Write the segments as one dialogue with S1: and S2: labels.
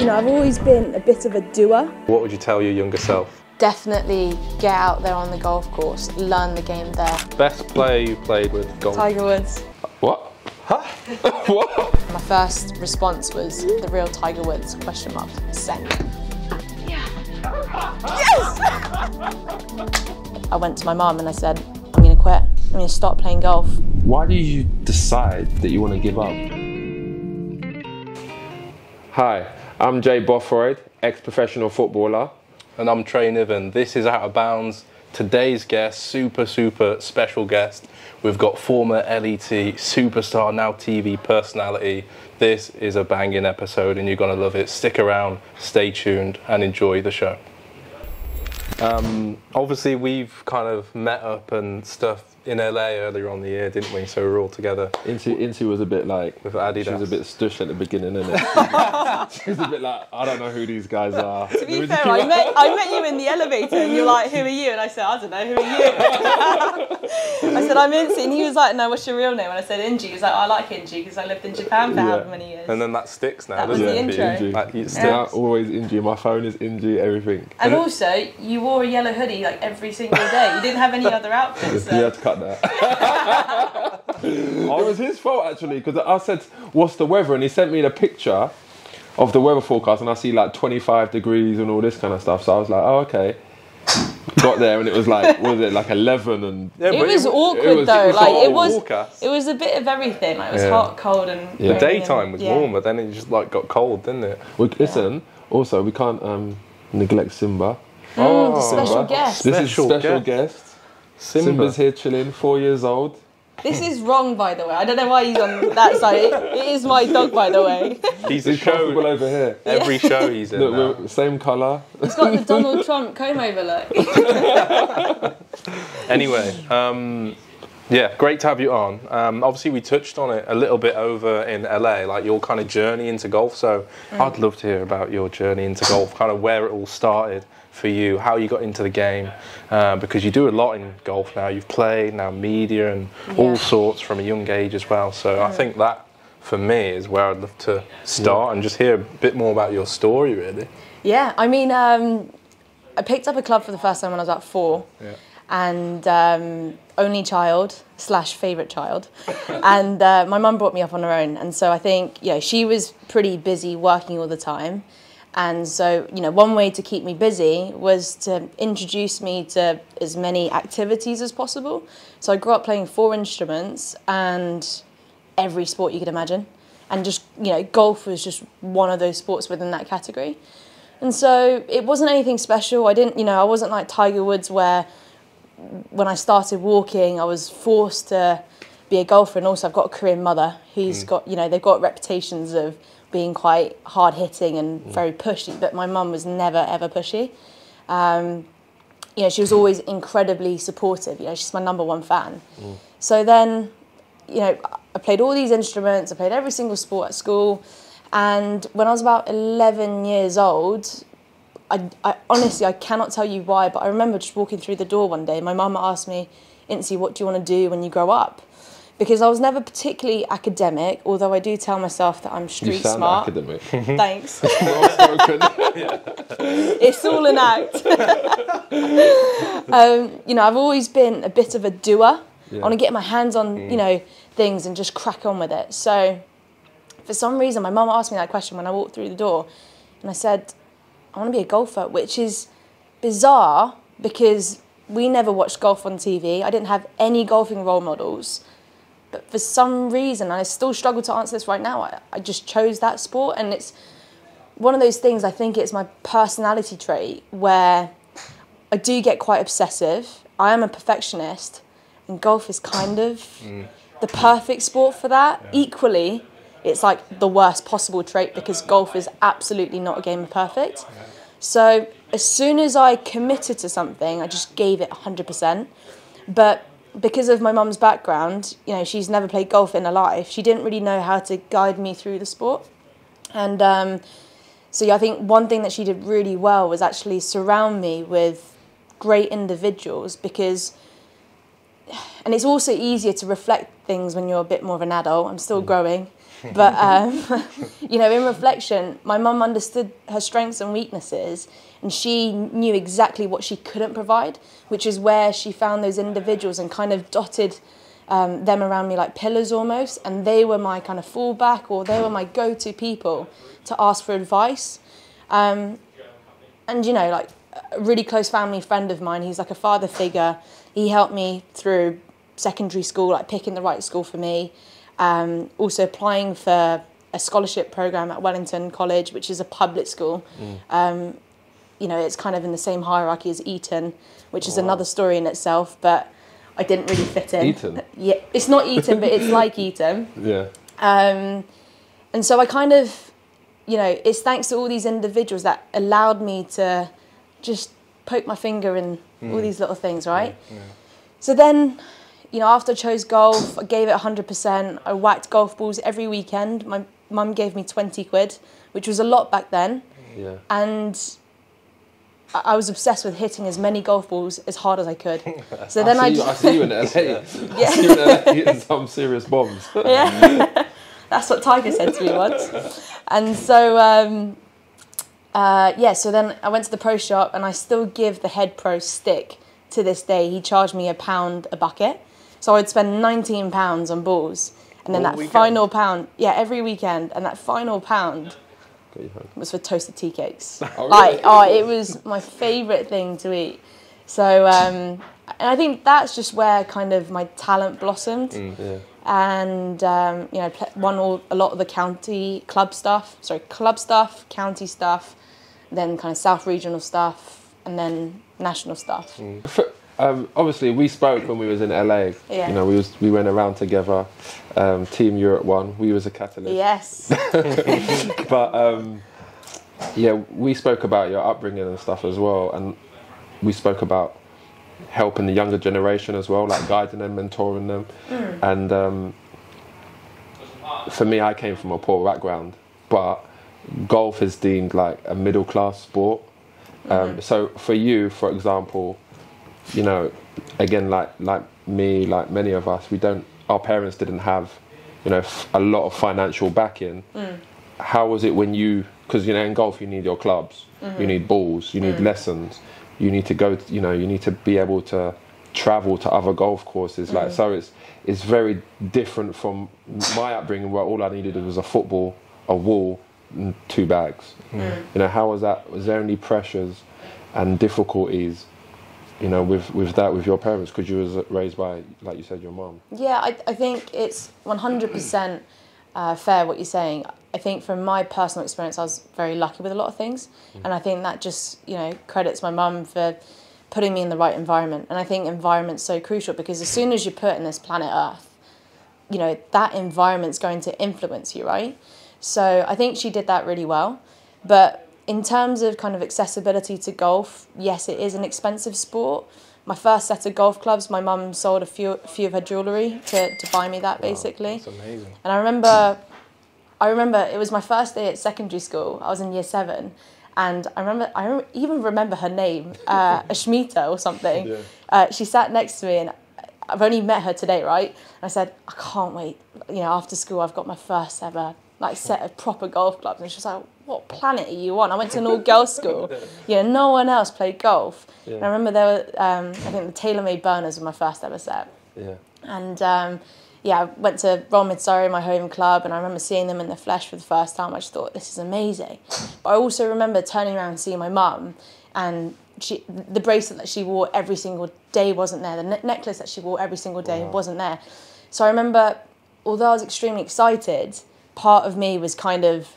S1: You know, I've always been a bit of a doer.
S2: What would you tell your younger self?
S3: Definitely get out there on the golf course, learn the game there.
S2: Best player you played with golf?
S3: Tiger Woods.
S2: What? Huh? What?
S3: My first response was the real Tiger Woods, question mark, send. Yeah. Yes! I went to my mum and I said, I'm going to quit. I'm going to stop playing golf.
S4: Why do you decide that you want to give up?
S2: Hi, I'm Jay Bothroyd, ex-professional footballer. And I'm Trey Niven. This is OuttaBoundz. Today's guest, super special guest. We've got former LET superstar, now TV personality. This is a banging episode and you're gonna love it. Stick around, stay tuned and enjoy the show. Obviously we've kind of met up and stuff in LA earlier on the year, didn't we? So we were all together.
S4: Inci was a bit like,
S2: with Adidas.
S4: She was a bit stush at the beginning, innit? She was a bit like, I don't know who these guys are.
S1: To be fair, I met you in the elevator and you're like, who are you? And I said, I don't know, who are you? I said, I'm Inci. And he was like, no, what's your real name? And I said, Inci. He was like, I like Inci because I lived in Japan for however many years.
S2: And then that sticks now,
S1: that was
S2: doesn't
S1: the
S2: it?
S1: intro.
S2: Like, it sticks.
S4: Yeah, always Inci. My phone is Inci, everything.
S1: And also, you wore a yellow hoodie like every single day. You didn't have any other outfits. So.
S4: You had to cut that. It was his fault actually, because I said, what's the weather? And he sent me the picture of the weather forecast and I see like 25 degrees and all this kind of stuff. So I was like, oh, okay. Got there and it was like, what was it, like 11 and...
S1: Yeah, it was awkward though, it was a bit of everything. Like, it was hot, cold and...
S2: The daytime was warm, but then it just like got cold, didn't it?
S4: Well, listen, also we can't neglect Simba.
S1: Oh, special guest.
S4: This is special guest. Simba's here chilling, 4 years old.
S1: This is wrong, by the way. I don't know why he's on that side. It is my dog, by the way.
S2: He's a show
S4: over here.
S2: Every show he's in.
S4: Look, we're same colour.
S1: He's got the Donald Trump comb over look.
S2: Anyway, yeah, great to have you on. Obviously, we touched on it a little bit over in LA, like your kind of journey into golf. So I'd love to hear about your journey into golf, kind of where it all started for you, how you got into the game, because you do a lot in golf now. You've played now media and all sorts from a young age as well. So I think that, for me, is where I'd love to start and just hear a bit more about your story, really.
S1: Yeah, I mean, I picked up a club for the first time when I was about 4. Yeah. And only child / favourite child. And my mum brought me up on her own. And so I think, she was pretty busy working all the time. And so, one way to keep me busy was to introduce me to as many activities as possible. So I grew up playing 4 instruments and every sport you could imagine. And just, golf was just one of those sports within that category. And so it wasn't anything special. I wasn't like Tiger Woods where when I started walking, I was forced to be a golfer. And also I've got a Korean mother who's got, they've got reputations of being quite hard-hitting and very pushy, but my mum was never, ever pushy. She was always incredibly supportive. She's my #1 fan. So then, I played all these instruments, I played every single sport at school, and when I was about 11 years old, I honestly, I cannot tell you why, but I remember just walking through the door one day, my mum asked me, Inci, what do you want to do when you grow up? Because I was never particularly academic, although I do tell myself that I'm street smart.
S4: Academic.
S1: Thanks. It's all an act. I've always been a bit of a doer. I want to get my hands on, things and just crack on with it. So for some reason, my mum asked me that question when I walked through the door. And I said, I want to be a golfer, which is bizarre because we never watched golf on TV. I didn't have any golfing role models. But for some reason, and I still struggle to answer this right now, I just chose that sport. And it's one of those things, I think it's my personality trait where I do get quite obsessive. I am a perfectionist, and golf is kind of the perfect sport for that. Yeah. Equally, it's like the worst possible trait because golf is absolutely not a game of perfect. Yeah. So as soon as I committed to something, I just gave it 100%. But because of my mum's background, she's never played golf in her life. She didn't really know how to guide me through the sport. And so I think one thing that she did really well was actually surround me with great individuals because, and it's also easier to reflect things when you're a bit more of an adult. I'm still growing. But, you know, in reflection, my mum understood her strengths and weaknesses, and she knew exactly what she couldn't provide, which is where she found those individuals and kind of dotted them around me like pillars almost, and they were my kind of fallback, or they were my go-to people to ask for advice. And, you know, like a really close family friend of mine, he's like a father figure. He helped me through secondary school, like picking the right school for me. Also applying for a scholarship program at Wellington College, which is a public school. You know, it's kind of in the same hierarchy as Eton, which is another story in itself, but I didn't really fit in.
S4: Eton?
S1: Yeah, it's not Eton, but it's like Eton.
S4: Yeah.
S1: And so I kind of, you know, it's thanks to all these individuals that allowed me to just poke my finger in all these little things, right? Yeah. So then, you know, after I chose golf, I gave it 100%. I whacked golf balls every weekend. My mum gave me 20 quid, which was a lot back then. Yeah. And I was obsessed with hitting as many golf balls as hard as I could. So then I
S4: see you in LA. Yeah. I see you in LA hitting some serious bombs.
S1: Yeah. That's what Tiger said to me once. And so, yeah, so then I went to the pro shop, and I still give the head pro stick to this day. He charged me £1 a bucket. So I'd spend £19 on balls. And then that final pound, yeah, every weekend. And that final pound was for toasted tea cakes.
S4: Oh,
S1: like,
S4: really?
S1: it was my favourite thing to eat. So, and I think that's just where kind of my talent blossomed.
S4: Yeah.
S1: And, you know, won a lot of the club stuff, county stuff, then kind of South regional stuff, and then national stuff.
S4: Obviously, we spoke when we was in LA.
S1: Yeah.
S4: You know, we went around together. Team Europe won. We was a catalyst.
S1: Yes.
S4: But yeah, we spoke about your upbringing and stuff as well, and we spoke about helping the younger generation as well, like guiding them, mentoring them. And for me, I came from a poor background, but golf is deemed like a middle class sport. So for you, for example, you know, again, like me, like many of us, our parents didn't have, you know, a lot of financial backing. How was it when because, you know, in golf you need your clubs, you need balls, you need lessons, you need to go, you know, you need to be able to travel to other golf courses. Like, so it's very different from my upbringing, where all I needed was a football, a wall, and 2 bags. You know, how was that? Was there any pressures and difficulties, you know, with your parents, because you was raised by, like you said, your mum?
S1: Yeah, I think it's 100% fair what you're saying. I think from my personal experience, I was very lucky with a lot of things. And I think that just, you know, credits my mum for putting me in the right environment. And I think environment's so crucial, because as soon as you're put in this planet Earth, you know, that environment's going to influence you, right? So I think she did that really well. But in terms of kind of accessibility to golf, yes, it is an expensive sport. My first set of golf clubs, my mum sold a few of her jewellery to buy me that, basically.
S2: That's amazing.
S1: And I remember it was my first day at secondary school. I was in year 7. And I even remember her name, Ashmita or something. Yeah. She sat next to me, and I've only met her today, right? And I said, I can't wait. You know, after school, I've got my first ever set of proper golf clubs. And she was like, what planet are you on? I went to an all-girls school. You know, no one else played golf. Yeah. And I remember there were, I think the tailor-made burners were my first ever set. Yeah. And yeah, I went to Royal Mid-Surrey, my home club, and I remember seeing them in the flesh for the first time. I just thought, this is amazing. But I also remember turning around and seeing my mum, and the bracelet that she wore every single day wasn't there. The necklace that she wore every single day wasn't there. So I remember, although I was extremely excited, part of me was kind of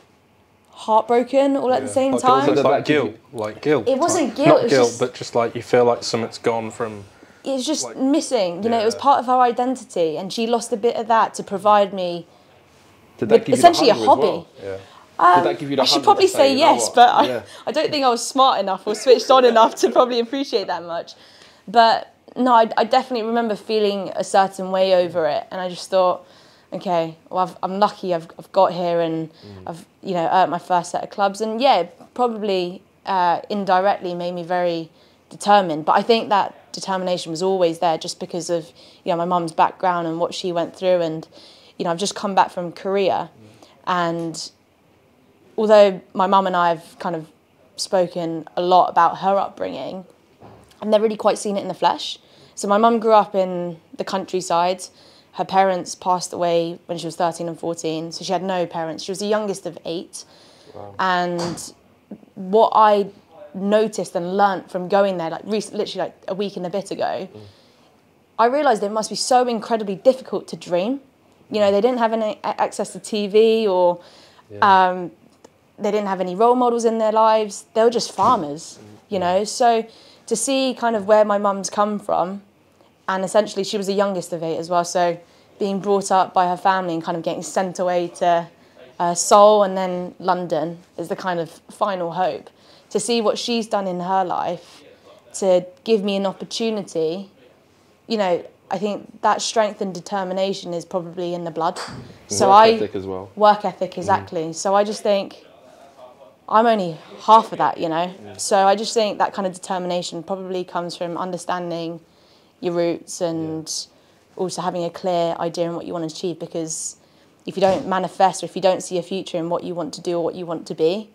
S1: heartbroken all at the same time.
S2: It's like guilt.
S1: It wasn't guilt.
S2: Not
S1: it was
S2: guilt,
S1: just,
S2: but just like you feel like something's gone from...
S1: It was just missing. You know, it was part of her identity, and she lost a bit of that to provide me with essentially a hobby.
S4: Well? Yeah. Did that give you the
S1: I should probably say yes, but I don't think I was smart enough or switched on enough to probably appreciate that much. But no, I definitely remember feeling a certain way over it, and I just thought, okay, well, I'm lucky I've got here, and I've, you know, earned my first set of clubs, and yeah, probably indirectly made me very determined. But I think that determination was always there, just because of, you know, my mum's background and what she went through. And, you know, I've just come back from Korea, And although my mum and I have kind of spoken a lot about her upbringing, I've never really quite seen it in the flesh. So my mum grew up in the countryside. Her parents passed away when she was 13 and 14, so she had no parents. She was the youngest of 8.
S2: Wow.
S1: And what I noticed and learnt from going there, like literally like a week and a bit ago, I realised it must be so incredibly difficult to dream. You know, they didn't have any access to TV, or they didn't have any role models in their lives. They were just farmers, you know. So to see kind of where my mum's come from, and essentially she was the youngest of 8 as well, so being brought up by her family and kind of getting sent away to Seoul and then London is the kind of final hope. To see what she's done in her life, to give me an opportunity, you know, I think that strength and determination is probably in the blood. So
S4: work ethic as well.
S1: Work ethic, exactly. So I just think I'm only half of that, you know. So I just think that kind of determination probably comes from understanding your roots and also having a clear idea on what you want to achieve, because if you don't manifest or if you don't see a future in what you want to do or what you want to be,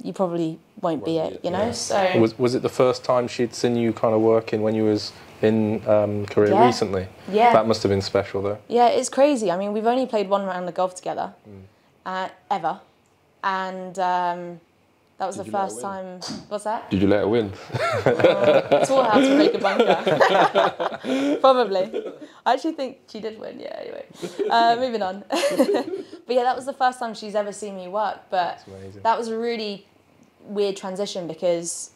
S1: you probably won't be it, you know.
S2: Yeah.
S1: So
S2: was it the first time she'd seen you kind of working when you was in Korea recently?
S1: Yeah.
S2: That must have been special though.
S1: Yeah, it's crazy. I mean, we've only played one round of golf together, ever. And that was the first time. What's that?
S4: Did you let her win?
S1: Taught how to make a bunker. Probably. I actually think she did win, yeah, anyway. Moving on. But yeah, that was the first time she's ever seen me work. But that was a really weird transition, because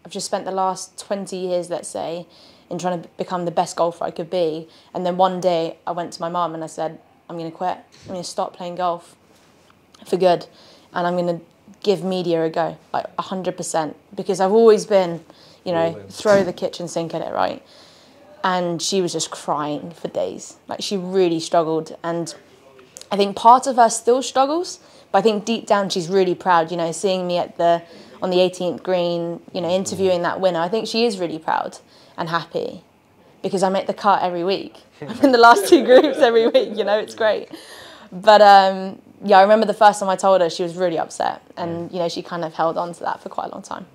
S1: I've just spent the last 20 years, let's say, in trying to become the best golfer I could be. And then one day I went to my mum and I said, I'm going to quit. I'm going to stop playing golf for good. And I'm going to give media a go, like 100%. Because I've always been, you know, throw the kitchen sink at it, right? And she was just crying for days. Like, she really struggled. And I think part of her still struggles, but I think deep down she's really proud, you know, seeing me on the 18th green, you know, interviewing that winner. I think she is really proud and happy, because I make the cut every week. I'm in the last 2 groups every week, you know, it's great. But yeah, I remember the first time I told her, she was really upset, and you know, she kind of held on to that for quite a long time.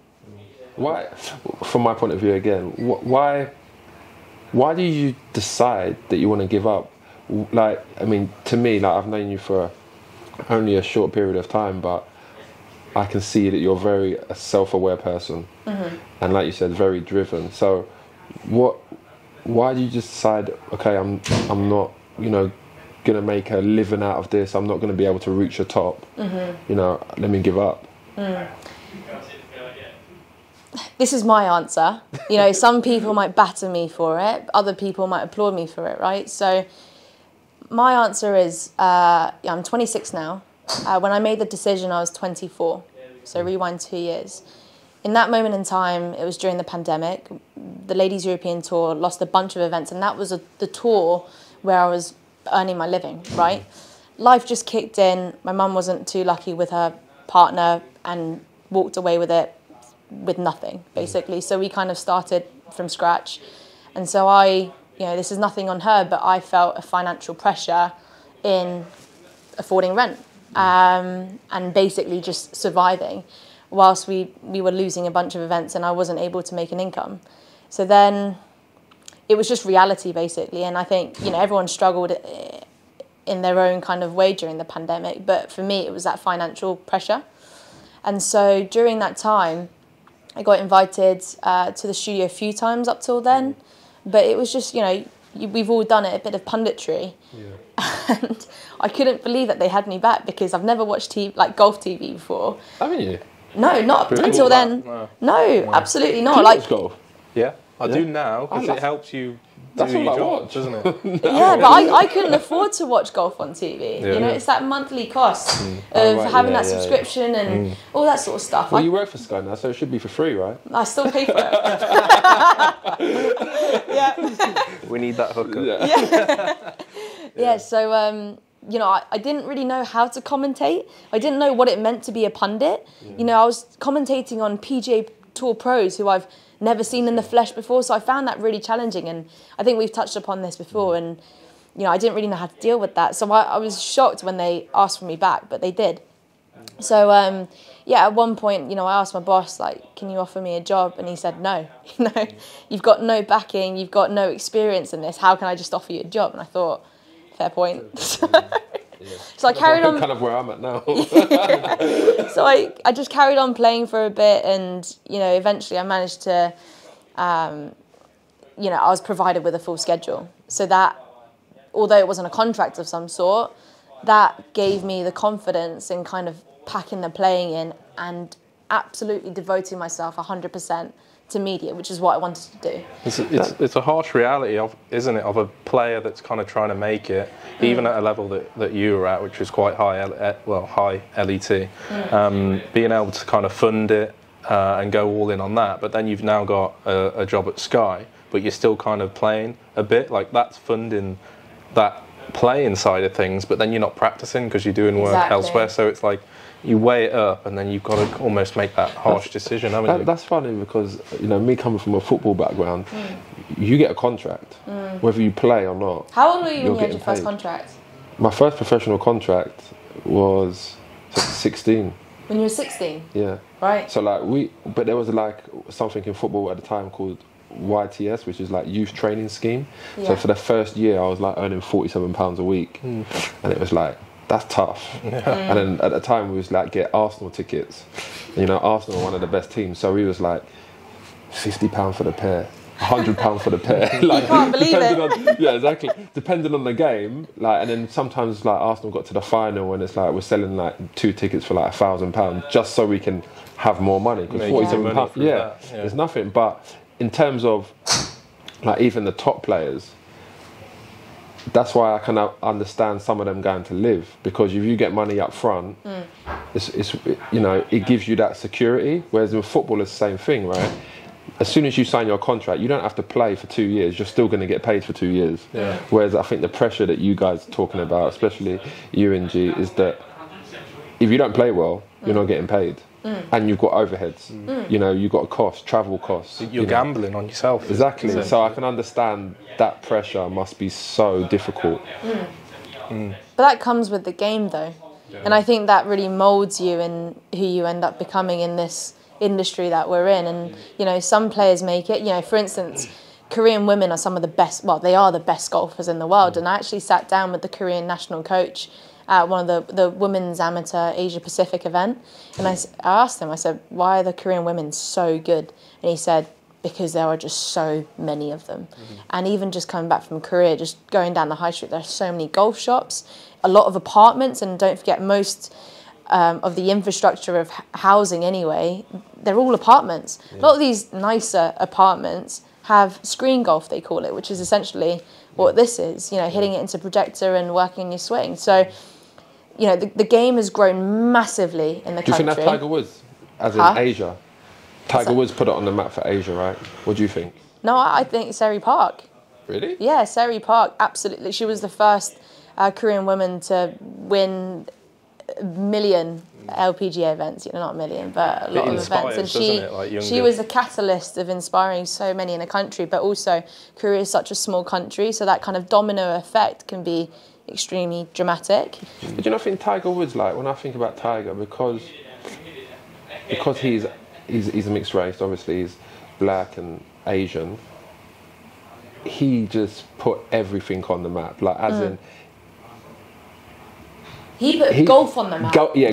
S4: Why, from my point of view again, why do you decide that you want to give up? Like, I mean, to me, like, I've known you for only a short period of time, but I can see that you're very a self-aware person, and like you said, very driven. So why do you just decide, okay, I'm not, you know, gonna make a living out of this, I'm not gonna be able to reach the top, you know, let me give up?
S1: This is my answer. You know, some people might batter me for it, other people might applaud me for it, right? So my answer is, yeah, I'm 26 now. When I made the decision, I was 24. So rewind 2 years. In that moment in time, it was during the pandemic. The Ladies European Tour lost a bunch of events, and that was the tour where I was earning my living, right? Life just kicked in. My mum wasn't too lucky with her partner and walked away with it with nothing, basically. So we kind of started from scratch. And so you know, this is nothing on her, but I felt a financial pressure in affording rent, and basically just surviving whilst we were losing a bunch of events and I wasn't able to make an income. So then it was just reality, basically. And I think, you know, everyone struggled in their own kind of way during the pandemic, but for me it was that financial pressure. And so during that time I got invited to the studio a few times up till then, but it was just, you know, we've all done it, a bit of punditry. And I couldn't believe that they had me back, because I've never watched golf TV before.
S4: Haven't you?
S1: No, not really? Until then. No, absolutely not.
S4: Do you watch golf?
S2: Yeah, I do now, because it helps you do your job, doesn't it?
S1: Yeah, but I couldn't afford to watch golf on TV. You know, it's that monthly cost of having that subscription and all that sort of stuff.
S4: Well, you work for Sky now, so it should be for free, right?
S1: I still pay for it. Yeah.
S2: We need that hookup.
S1: Yeah, so, you know, I didn't really know how to commentate. I didn't know what it meant to be a pundit. You know, I was commentating on PGA Tour pros who I've never seen in the flesh before, so I found that really challenging. And I think we've touched upon this before. And, you know, I didn't really know how to deal with that. So I was shocked when they asked for me back, but they did. So, yeah, at one point, you know, I asked my boss, like, can you offer me a job? And he said, no, you know, you've got no backing, you've got no experience in this. How can I just offer you a job? And I thought, fair point. So I carried on.
S4: Kind of where I'm at now.
S1: So I just carried on playing for a bit, and, you know, eventually I managed to, you know, I was provided with a full schedule. So that, although it wasn't a contract of some sort, that gave me the confidence in kind of packing the playing in and absolutely devoting myself 100% to media, which is what I wanted to do.
S2: It's a harsh reality, isn't it, of a player that's kind of trying to make it, even at a level that you were at, which was quite high, high LET, being able to kind of fund it and go all in on that. But then you've now got a job at Sky, but you're still kind of playing a bit. Like, that's funding that playing side of things, but then you're not practicing because you're doing work elsewhere. So it's like, you weigh it up, and then you've got to almost make that harsh decision, haven't you?
S4: That's funny because, you know, me coming from a football background, you get a contract, whether you play or not.
S1: How old were you when you had your first contract?
S4: My first professional contract was 16.
S1: When you were 16?
S4: Yeah.
S1: Right.
S4: So like but there was like something in football at the time called YTS, which is like youth training scheme. Yeah. So for the first year, I was like earning £47 a week, and it was like, that's tough. Yeah. And then at the time we was like get Arsenal tickets. You know, Arsenal were one of the best teams, so we was like £50 for the pair, £100 for the pair. Like,
S1: you can't believe it.
S4: Yeah, exactly. Depending on the game, like, and then sometimes like Arsenal got to the final and it's like we're selling like 2 tickets for like £1,000 just so we can have more money, because £47, yeah, there's nothing. But in terms of like even the top players, that's why I can understand some of them going to live, because if you get money up front, it's you know, it gives you that security. Whereas in football, it's the same thing, right? As soon as you sign your contract, you don't have to play for 2 years. You're still going to get paid for 2 years. Yeah. Whereas I think the pressure that you guys are talking about, especially you, Inci, is that if you don't play well, you're not getting paid. And you've got overheads, you know, you've got costs, travel costs.
S2: You're gambling on yourself.
S4: Exactly. So I can understand that pressure must be so difficult.
S1: But that comes with the game, though. Yeah. And I think that really moulds you in who you end up becoming in this industry that we're in. And, you know, some players make it. You know, for instance, Korean women are some of the best, well, they are the best golfers in the world. And I actually sat down with the Korean national coach at one of the women's amateur Asia Pacific event, and I asked him, I said, why are the Korean women so good? And he said, because there are just so many of them. And even just coming back from Korea, just going down the high street, there are so many golf shops, a lot of apartments, and don't forget most of the infrastructure of housing anyway, they're all apartments. A lot of these nicer apartments have screen golf, they call it, which is essentially what this is, you know, hitting it into projector and working in your swing. So, you know, the game has grown massively in the country.
S4: Do you think that's Tiger Woods, as in Asia? Tiger Woods put it on the map for Asia, right? What do you think?
S1: No, I think Seri Park.
S4: Really?
S1: Yeah, Seri Park, absolutely. She was the first Korean woman to win a million LPGA events. You know, not a million, but a lot of events. And she was the catalyst of inspiring so many in the country. But also, Korea is such a small country, so that kind of domino effect can be extremely dramatic.
S4: But you know, I think Tiger Woods, like, when I think about Tiger, because he's a mixed race, obviously he's black and Asian, he just put everything on the map, like as in
S1: he put golf on the map. Golf. He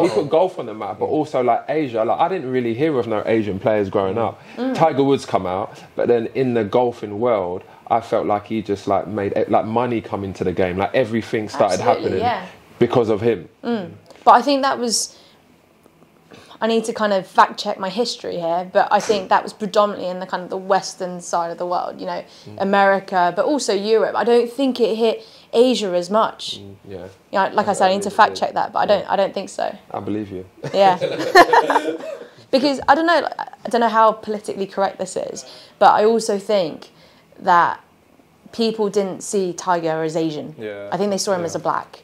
S4: put golf on the map, but also like Asia. Like, I didn't really hear of no Asian players growing up. Tiger Woods come out, but then in the golfing world, I felt like he just like made like money come into the game. Like everything started happening because of him.
S1: But I think that was, I need to kind of fact check my history here, but I think that was predominantly in the kind of the western side of the world, you know, America, but also Europe. I don't think it hit Asia as much.
S4: Yeah.
S1: You know, like I said, I need to fact check that, but I don't think so.
S4: I believe you.
S1: Yeah. Because I don't know how politically correct this is, but I also think that people didn't see Tiger as Asian. Yeah. I think they saw him as a black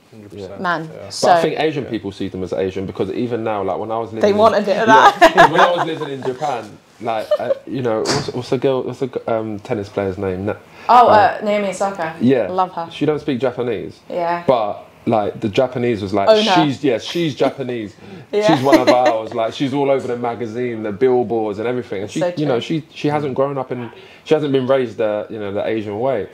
S1: man. Yeah.
S4: So, but I think Asian people see them as Asian, because even now, like when I was living
S1: wanted it of that.
S4: When I was living in Japan, like you know, what's the tennis player's name?
S1: Naomi Osaka.
S4: Yeah,
S1: love her.
S4: She don't speak Japanese.
S1: Yeah,
S4: but like the Japanese was like, she's Japanese.
S1: Yeah.
S4: She's one of ours. Like she's all over the magazine, the billboards and everything. And she,
S1: So
S4: you know, she hasn't grown up in, she hasn't been raised the Asian way.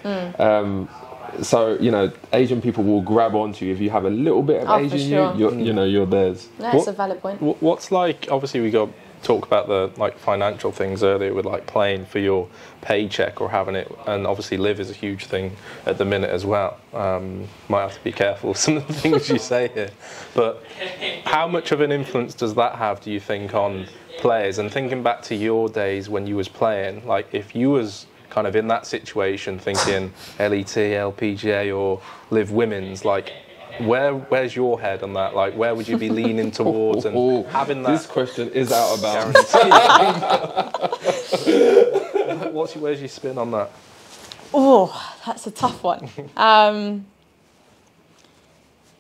S4: So you know, Asian people will grab onto you if you have a little bit of Asian.
S1: For sure.
S4: You're theirs.
S1: That's a valid point.
S2: What's like? Obviously, we got talk about the like financial things earlier with like playing for your paycheck or having it, and obviously live is a huge thing at the minute as well. Might have to be careful of some of the things you say here, but how much of an influence does that have, do you think, on players? And thinking back to your days when you was playing, like if you was kind of in that situation thinking LET, LPGA or Live Women's, like where's your head on that? Like where would you be leaning towards and having that?
S4: This question is out of bounds.
S2: Where's your spin on that?
S1: Oh, that's a tough one.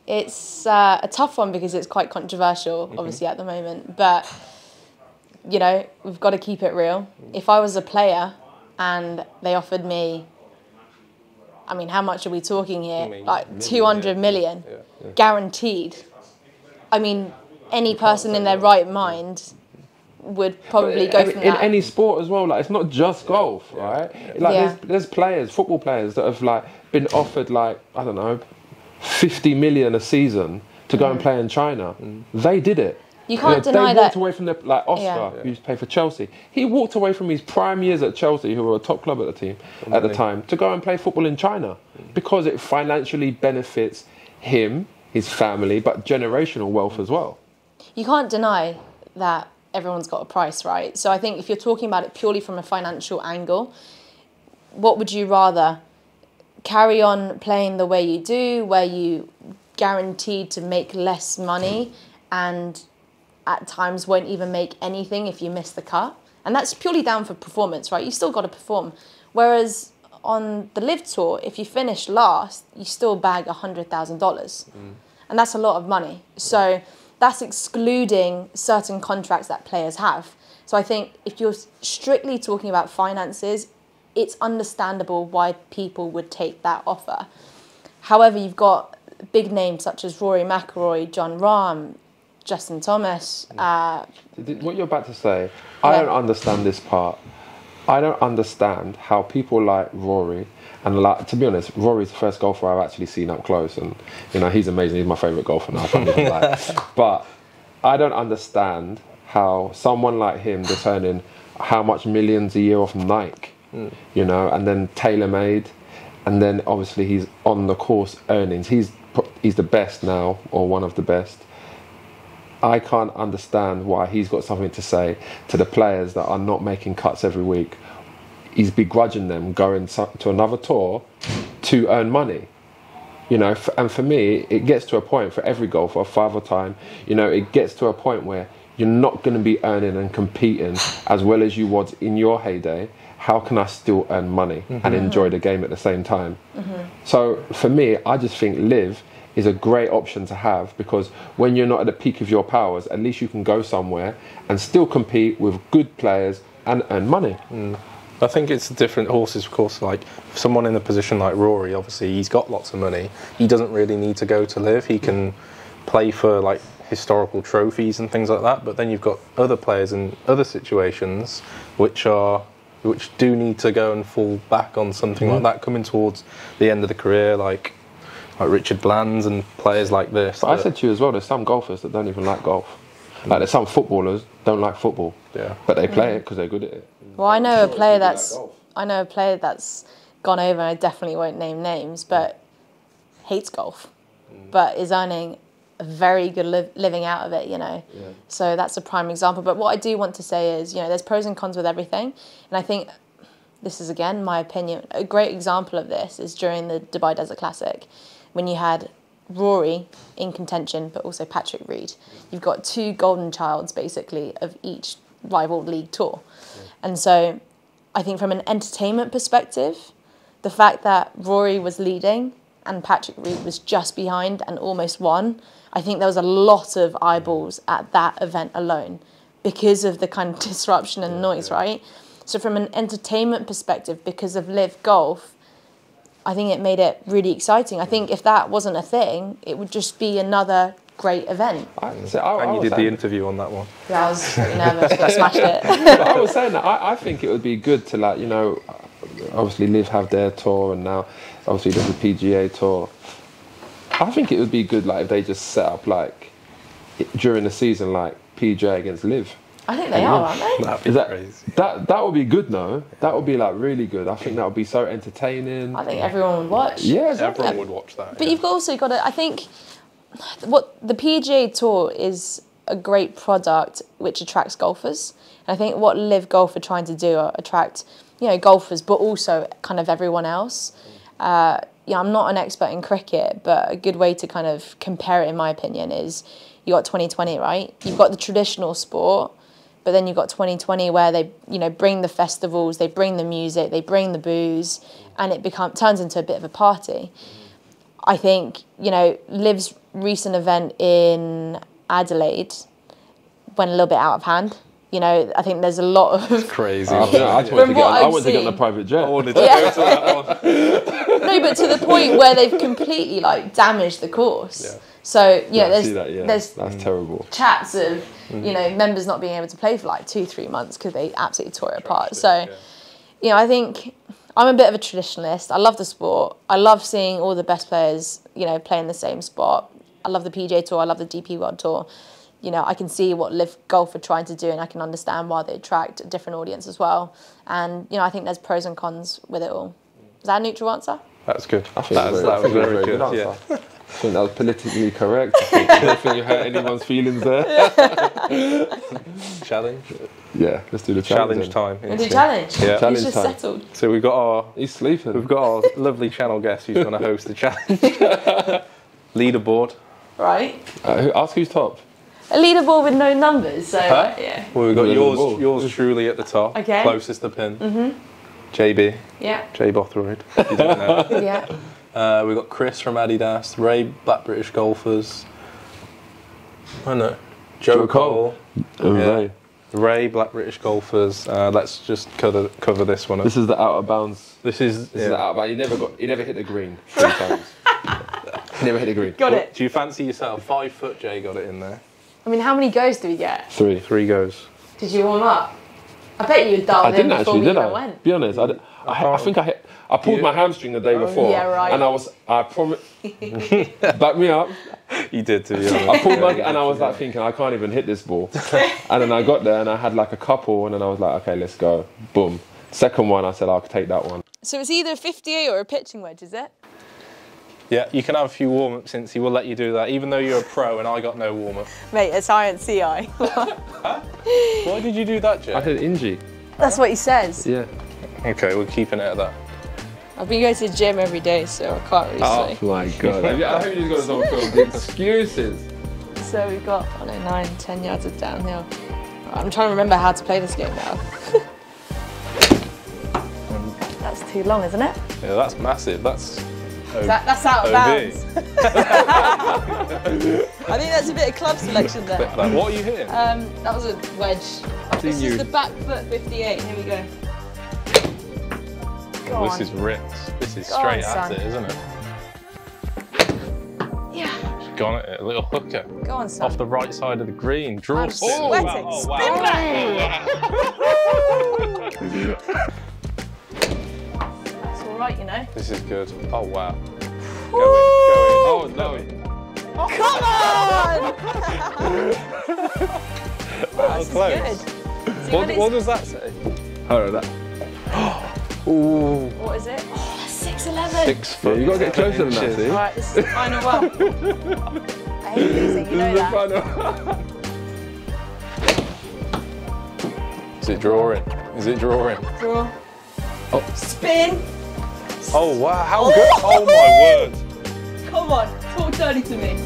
S1: It's a tough one because it's quite controversial, obviously, at the moment. But, you know, we've got to keep it real. If I was a player and they offered me, I mean, how much are we talking here? Like 200 million, guaranteed. I mean, any person in their right mind would probably go for that.
S4: In any sport as well, like it's not just golf, right? Like there's players, football players that have like been offered like, I don't know, 50 million a season to go and play in China. They did it.
S1: You can't deny that.
S4: They walked away from like Oscar, who used to play for Chelsea. He walked away from his prime years at Chelsea, who were a top club at the time, to go and play football in China because it financially benefits him, his family, but generational wealth as well.
S1: You can't deny that everyone's got a price, right? So I think if you're talking about it purely from a financial angle, what would you rather? Carry on playing the way you do, where you guaranteed to make less money and at times won't even make anything if you miss the cut? And that's purely down for performance, right? You still got to perform. Whereas on the Live Tour, if you finish last, you still bag $100,000. And that's a lot of money. So that's excluding certain contracts that players have. So I think if you're strictly talking about finances, it's understandable why people would take that offer. However, you've got big names such as Rory McIlroy, Jon Rahm, Justin Thomas.
S4: What you're about to say, I don't understand this part. I don't understand how people like Rory, and like, to be honest, Rory's the first golfer I've actually seen up close, and you know he's amazing. He's my favourite golfer now. I can't even lie. But I don't understand how someone like him is earning how much millions a year off Nike, you know, and then TaylorMade, and then obviously he's on the course earnings. He's the best now, or one of the best. I can't understand why he's got something to say to the players that are not making cuts every week. He's begrudging them going to another tour to earn money. You know, and for me, it gets to a point for every golfer, Father Time, you know, it gets to a point where you're not going to be earning and competing as well as you was in your heyday. How can I still earn money and enjoy the game at the same time? So for me, I just think Live is a great option to have, because when you're not at the peak of your powers, at least you can go somewhere and still compete with good players and earn money.
S2: I think it's different horses, of course. Like someone in a position like Rory, obviously he's got lots of money. He doesn't really need to go to Live. He can play for like historical trophies and things like that. But then you've got other players in other situations which do need to go and fall back on something like that, coming towards the end of the career, like Richard Bland's and players like this.
S4: But I said to you as well, there's some golfers that don't even like golf. Like there's some footballers don't like football, but they play it because they're good at it.
S1: Well, I know a player that's gone over, and I definitely won't name names, but hates golf, but is earning a very good living out of it, you know. So that's a prime example. But what I do want to say is, you know, there's pros and cons with everything, and I think this is, again, my opinion. A great example of this is during the Dubai Desert Classic, when you had Rory in contention, but also Patrick Reed. You've got two golden childs, basically, of each rival league tour. And so I think from an entertainment perspective, the fact that Rory was leading and Patrick Reed was just behind and almost won, I think there was a lot of eyeballs at that event alone. because of the kind of disruption and noise, right? So from an entertainment perspective, because of Live Golf, I think it made it really exciting. I think if that wasn't a thing, it would just be another great event.
S2: And you did the interview on that one.
S1: Yeah, I was pretty nervous, but I smashed it.
S4: But I was saying that I think it would be good to, like, you know, obviously Liv have their tour, and now obviously there's a PGA tour. I think it would be good, like, if they just set up, like, during the season, like PGA against Liv.
S1: I think they are, aren't they?
S2: That'd be crazy.
S4: That would be good, no? That would be, like, really good. I think that would be so entertaining.
S1: I think everyone would watch.
S4: Yeah, exactly.
S2: Everyone would watch that.
S1: But you've also got to, I think, what the PGA Tour is a great product which attracts golfers. And I think what Live Golf are trying to do are attract, you know, golfers, but also kind of everyone else. Yeah, I'm not an expert in cricket, but a good way to kind of compare it, in my opinion, is you got 2020, right? You've got the traditional sport, but then you've got 2020 where they, you know, bring the festivals, they bring the music, they bring the booze, and it turns into a bit of a party. I think, you know, Liv's recent event in Adelaide went a little bit out of hand. You know, I think there's a lot of...
S2: It's crazy.
S4: I want to get on a private jet.
S2: I wanted to go to that one.
S1: No, but to the point where they've completely, like, damaged the course.
S2: Yeah.
S1: So, you know,
S4: that's terrible.
S1: Chats of, you know, members not being able to play for like 2-3 months because they absolutely tore it apart. So, you know, I think I'm a bit of a traditionalist. I love the sport. I love seeing all the best players, you know, play in the same spot. I love the PGA Tour. I love the DP World Tour. You know, I can see what Live Golf are trying to do, and I can understand why they attract a different audience as well. And, you know, I think there's pros and cons with it all. Is that a neutral answer?
S2: That's good.
S4: I think that was very good.
S2: Yeah.
S4: I think that was politically correct. I don't think you hurt anyone's feelings there.
S2: Challenge?
S4: Yeah, let's do the challenge.
S2: Time.
S1: We'll do challenge.
S2: Yeah.
S4: Challenge
S1: He's just
S4: time.
S1: settled.
S2: So we've got
S4: He's sleeping.
S2: our lovely channel guest who's going to host the challenge. Leaderboard.
S1: Right.
S4: Ask who's top.
S1: A leaderboard with no numbers, so yeah.
S2: Well, we've got
S4: Leaderboard.
S2: yours truly at the top,
S1: Okay.
S2: closest to pin. JB,
S1: Yeah.
S2: J Bothroyd. If you didn't know.
S1: Yeah.
S2: We've got Chris from Adidas, Ray, Black British Golfers. I know. Joe Cole.
S4: Ray.
S2: Ray, Black British Golfers. Let's just cover this one up.
S4: This is the OuttaBoundz.
S2: This is
S4: the OuttaBoundz. You never hit the green 3 times. You never hit the green.
S1: Got it.
S2: Do you fancy yourself? 5 foot Jay got it in there.
S1: I mean, how many goes do we get?
S4: 3.
S2: 3 goes.
S1: Did you warm up? I bet you dialed
S4: I didn't
S1: in before
S4: actually,
S1: we
S4: did
S1: even
S4: I?
S1: went.
S4: Be honest, I think I pulled my hamstring the day before.
S1: Yeah, right.
S4: And I promise, back me up.
S2: You did, to be honest.
S4: I pulled and I was like thinking, I can't even hit this ball. And then I got there and I had like a couple, and then I was like, okay, let's go. Boom. Second one, I said, I'll take that one.
S1: So it's either a 58 or a pitching wedge, is it?
S2: Yeah, you can have a few warm-ups since he will let you do that, even though you're a pro and I got no warm-up.
S1: Mate, it's science CI.
S2: Why did you do that, Jay?
S4: I said Inci.
S1: That's what he says.
S4: Yeah.
S2: Okay, we're keeping it at that.
S1: I've been going to the gym every day, so I can't really say.
S4: Oh my God. I hope you just got us on film. The excuses.
S1: So we've got, 9-10 yards of downhill. I'm trying to remember how to play this game now. That's too long, isn't it?
S2: Yeah, that's massive. That's
S1: That's out of
S2: OB.
S1: bounds. I think that's a bit of club selection there.
S2: What are you hitting?
S1: That was a wedge. This is the back foot 58. Here we go. Go
S2: This
S1: on.
S2: is ripped. This is
S1: Go
S2: straight
S1: on,
S2: at
S1: son.
S2: it, isn't it?
S1: Yeah.
S2: Gone at it, a little hooker.
S1: Go on, son.
S2: Off the right side of the green. Draw
S1: I'm
S2: spin.
S1: sweating.
S2: Oh,
S1: Spin back. It's all right, you know.
S2: This is good. Oh, wow.
S1: Woo!
S2: Go in. Oh, no.
S1: Come on!
S2: That was close.
S1: Good. See
S2: What does that say?
S4: Hold on,
S2: Ooh.
S1: What is it? Oh, that's 6'11".
S2: 6 foot.
S4: you got to get closer than that,
S2: inches.
S4: see?
S1: All right, this is the final one. I hate losing, you know that.
S2: Is it drawing? Is it drawing?
S1: Draw. Oh. Spin.
S2: Oh, wow. How good. Oh, my word.
S1: Come on, talk dirty to me.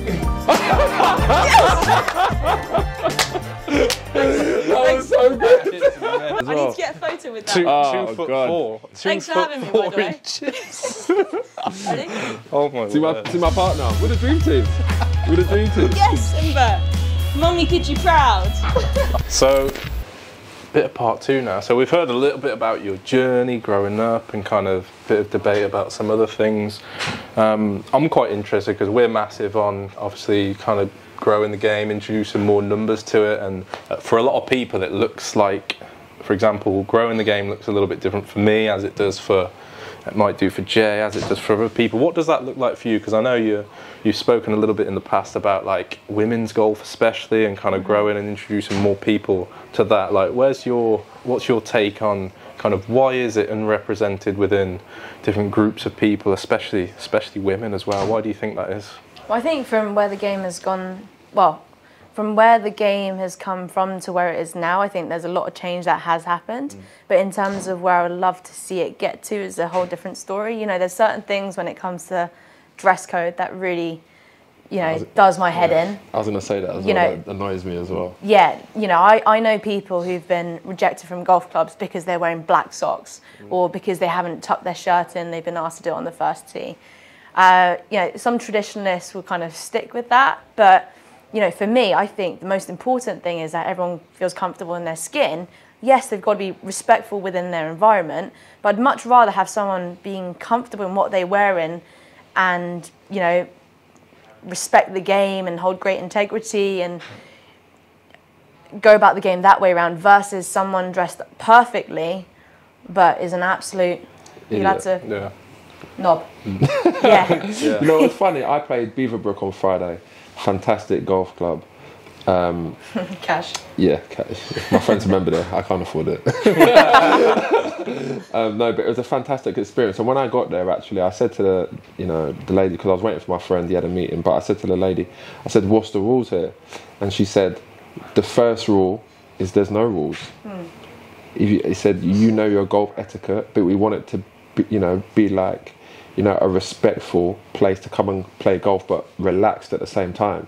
S4: That was so good.
S1: I need to get a photo with that.
S2: 2
S4: Oh,
S2: foot
S4: God.
S2: 4. 2
S1: Thanks for
S2: foot
S1: having me,
S2: 4
S1: by the way.
S2: inches.
S1: Ready?
S2: Oh, my
S4: See
S2: word.
S4: my partner. We're the dream team. We're the dream team.
S1: Yes, Simba. Mummy, could you proud?
S2: So, bit of part 2 now. So we've heard a little bit about your journey growing up and kind of bit of debate about some other things. I'm quite interested because we're massive on obviously kind of growing the game, introducing more numbers to it, and for a lot of people it looks like, for example, growing the game looks a little bit different for me as it does for, it might do for Jay, as it does for other people. What does that look like for you? Because I know you've spoken a little bit in the past about like women's golf especially, and kind of growing and introducing more people to that. Like, what's your take on kind of why is it unrepresented within different groups of people, especially women as well? Why do you think that is?
S1: Well, I think from where the game has gone, well, from where the game has come from to where it is now, I think there's a lot of change that has happened. But in terms of where I would love to see it get to is a whole different story. You know, there's certain things when it comes to dress code that really, you know, does my head in.
S4: I was going to say that as
S1: You
S4: well.
S1: know,
S4: That annoys me as well.
S1: Yeah, you know, I know people who've been rejected from golf clubs because they're wearing black socks or because they haven't tucked their shirt in, they've been asked to do it on the first tee. You know, some traditionalists will kind of stick with that, but you know, for me, I think the most important thing is that everyone feels comfortable in their skin. Yes, they've got to be respectful within their environment, but I'd much rather have someone being comfortable in what they're wearing and, you know, respect the game and hold great integrity and go about the game that way around versus someone dressed perfectly but is an absolute, you had to knob. Yeah.
S4: You know, it's funny, I played Beaverbrook on Friday. Fantastic golf club.
S1: Cash.
S4: Yeah, cash. My friend's a member there. I can't afford it. No, but it was a fantastic experience. And when I got there, actually, I said to the lady, because I was waiting for my friend, he had a meeting, but I said to the lady, I said, what's the rules here? And she said, the first rule is there's no rules. He said, you know your golf etiquette, but we want it to be like, you know, a respectful place to come and play golf, but relaxed at the same time.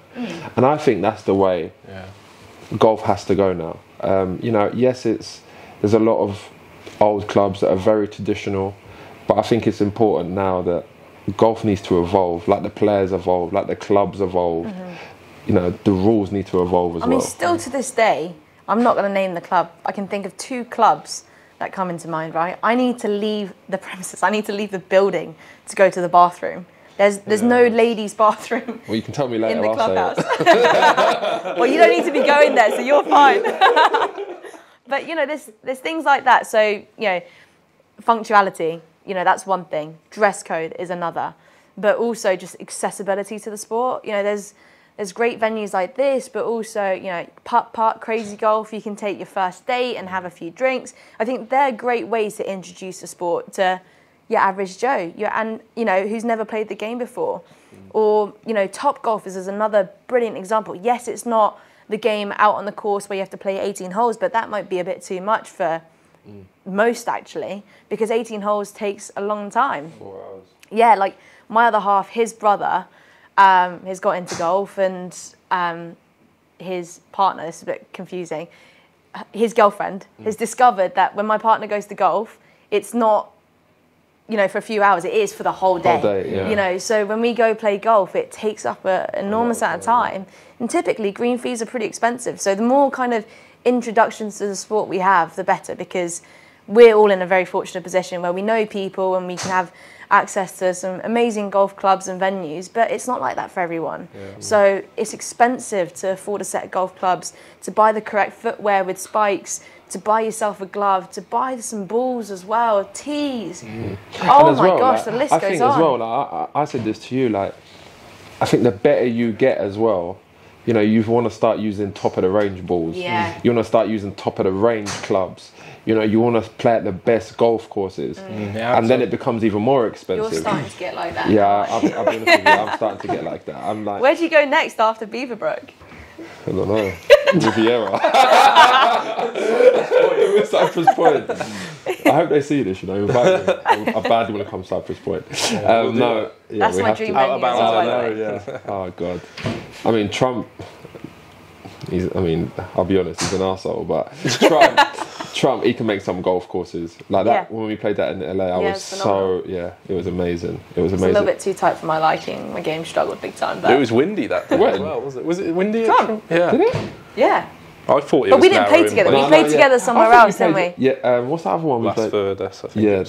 S4: And I think that's the way golf has to go now. You know, yes, there's a lot of old clubs that are very traditional, but I think it's important now that golf needs to evolve, like the players evolve, like the clubs evolve. You know, the rules need to evolve as well.
S1: I mean, still to this day, I'm not going to name the club. I can think of 2 clubs that come into mind, right? I need to leave the premises. I need to leave the building to go to the bathroom. There's no ladies' bathroom.
S4: Well, you can tell me later.
S1: In the
S4: I'll
S1: clubhouse.
S4: say it.
S1: Well, you don't need to be going there, so you're fine. But you know, there's things like that. So you know, punctuality. You know, that's one thing. Dress code is another. But also just accessibility to the sport. You know, there's great venues like this, but also, you know, Putt Putt, Crazy Golf, you can take your first date and have a few drinks. I think they're great ways to introduce the sport to your average Joe, and, you know, who's never played the game before. Or, you know, Top Golfers is another brilliant example. Yes, it's not the game out on the course where you have to play 18 holes, but that might be a bit too much for most, actually, because 18 holes takes a long time.
S4: 4 hours.
S1: Yeah, like my other half, his brother, has got into golf, and his partner, this is a bit confusing, his girlfriend has discovered that when my partner goes to golf, it's not, you know, for a few hours, it is for the whole day. You know, so when we go play golf, it takes up an enormous amount of time, and typically green fees are pretty expensive. So the more kind of introductions to the sport we have, the better, because we're all in a very fortunate position where we know people and we can have access to some amazing golf clubs and venues, but it's not like that for everyone. So it's expensive to afford a set of golf clubs, to buy the correct footwear with spikes, to buy yourself a glove, to buy some balls as well, tees. Oh my gosh, the list goes on.
S4: I think as well, like, I said this to you, like, I think the better you get as well, you know, you want to start using top of the range balls. You want to start using top of the range clubs. You know, you want to play at the best golf courses, and then it becomes even more expensive.
S1: You're starting to get like that.
S4: Yeah, I'll be honest with you, I'm starting to get like that. I'm like,
S1: where do you go next after Beaverbrook?
S4: I don't know. Riviera. Cypress Point. I hope they see this, you know. Invite me. I badly want to come to Cypress Point. No, yeah,
S1: that's my dream venue.
S4: Oh God. I mean, Trump. I'll be honest, he's an arsehole, but Trump, he can make some golf courses like that. When we played that in LA, I was so it was amazing. It was amazing.
S1: It's a little bit too tight for my liking. My game struggled big time. But
S2: it was windy that day as well, was it? Was it windy?
S1: Trump.
S2: Yeah.
S4: Did it?
S1: Yeah.
S2: I thought it was.
S1: But we didn't play together. We played together somewhere else, didn't we?
S4: Yeah. What's the other one we
S2: Las
S4: played?
S2: Verdes, I think.
S4: Yeah,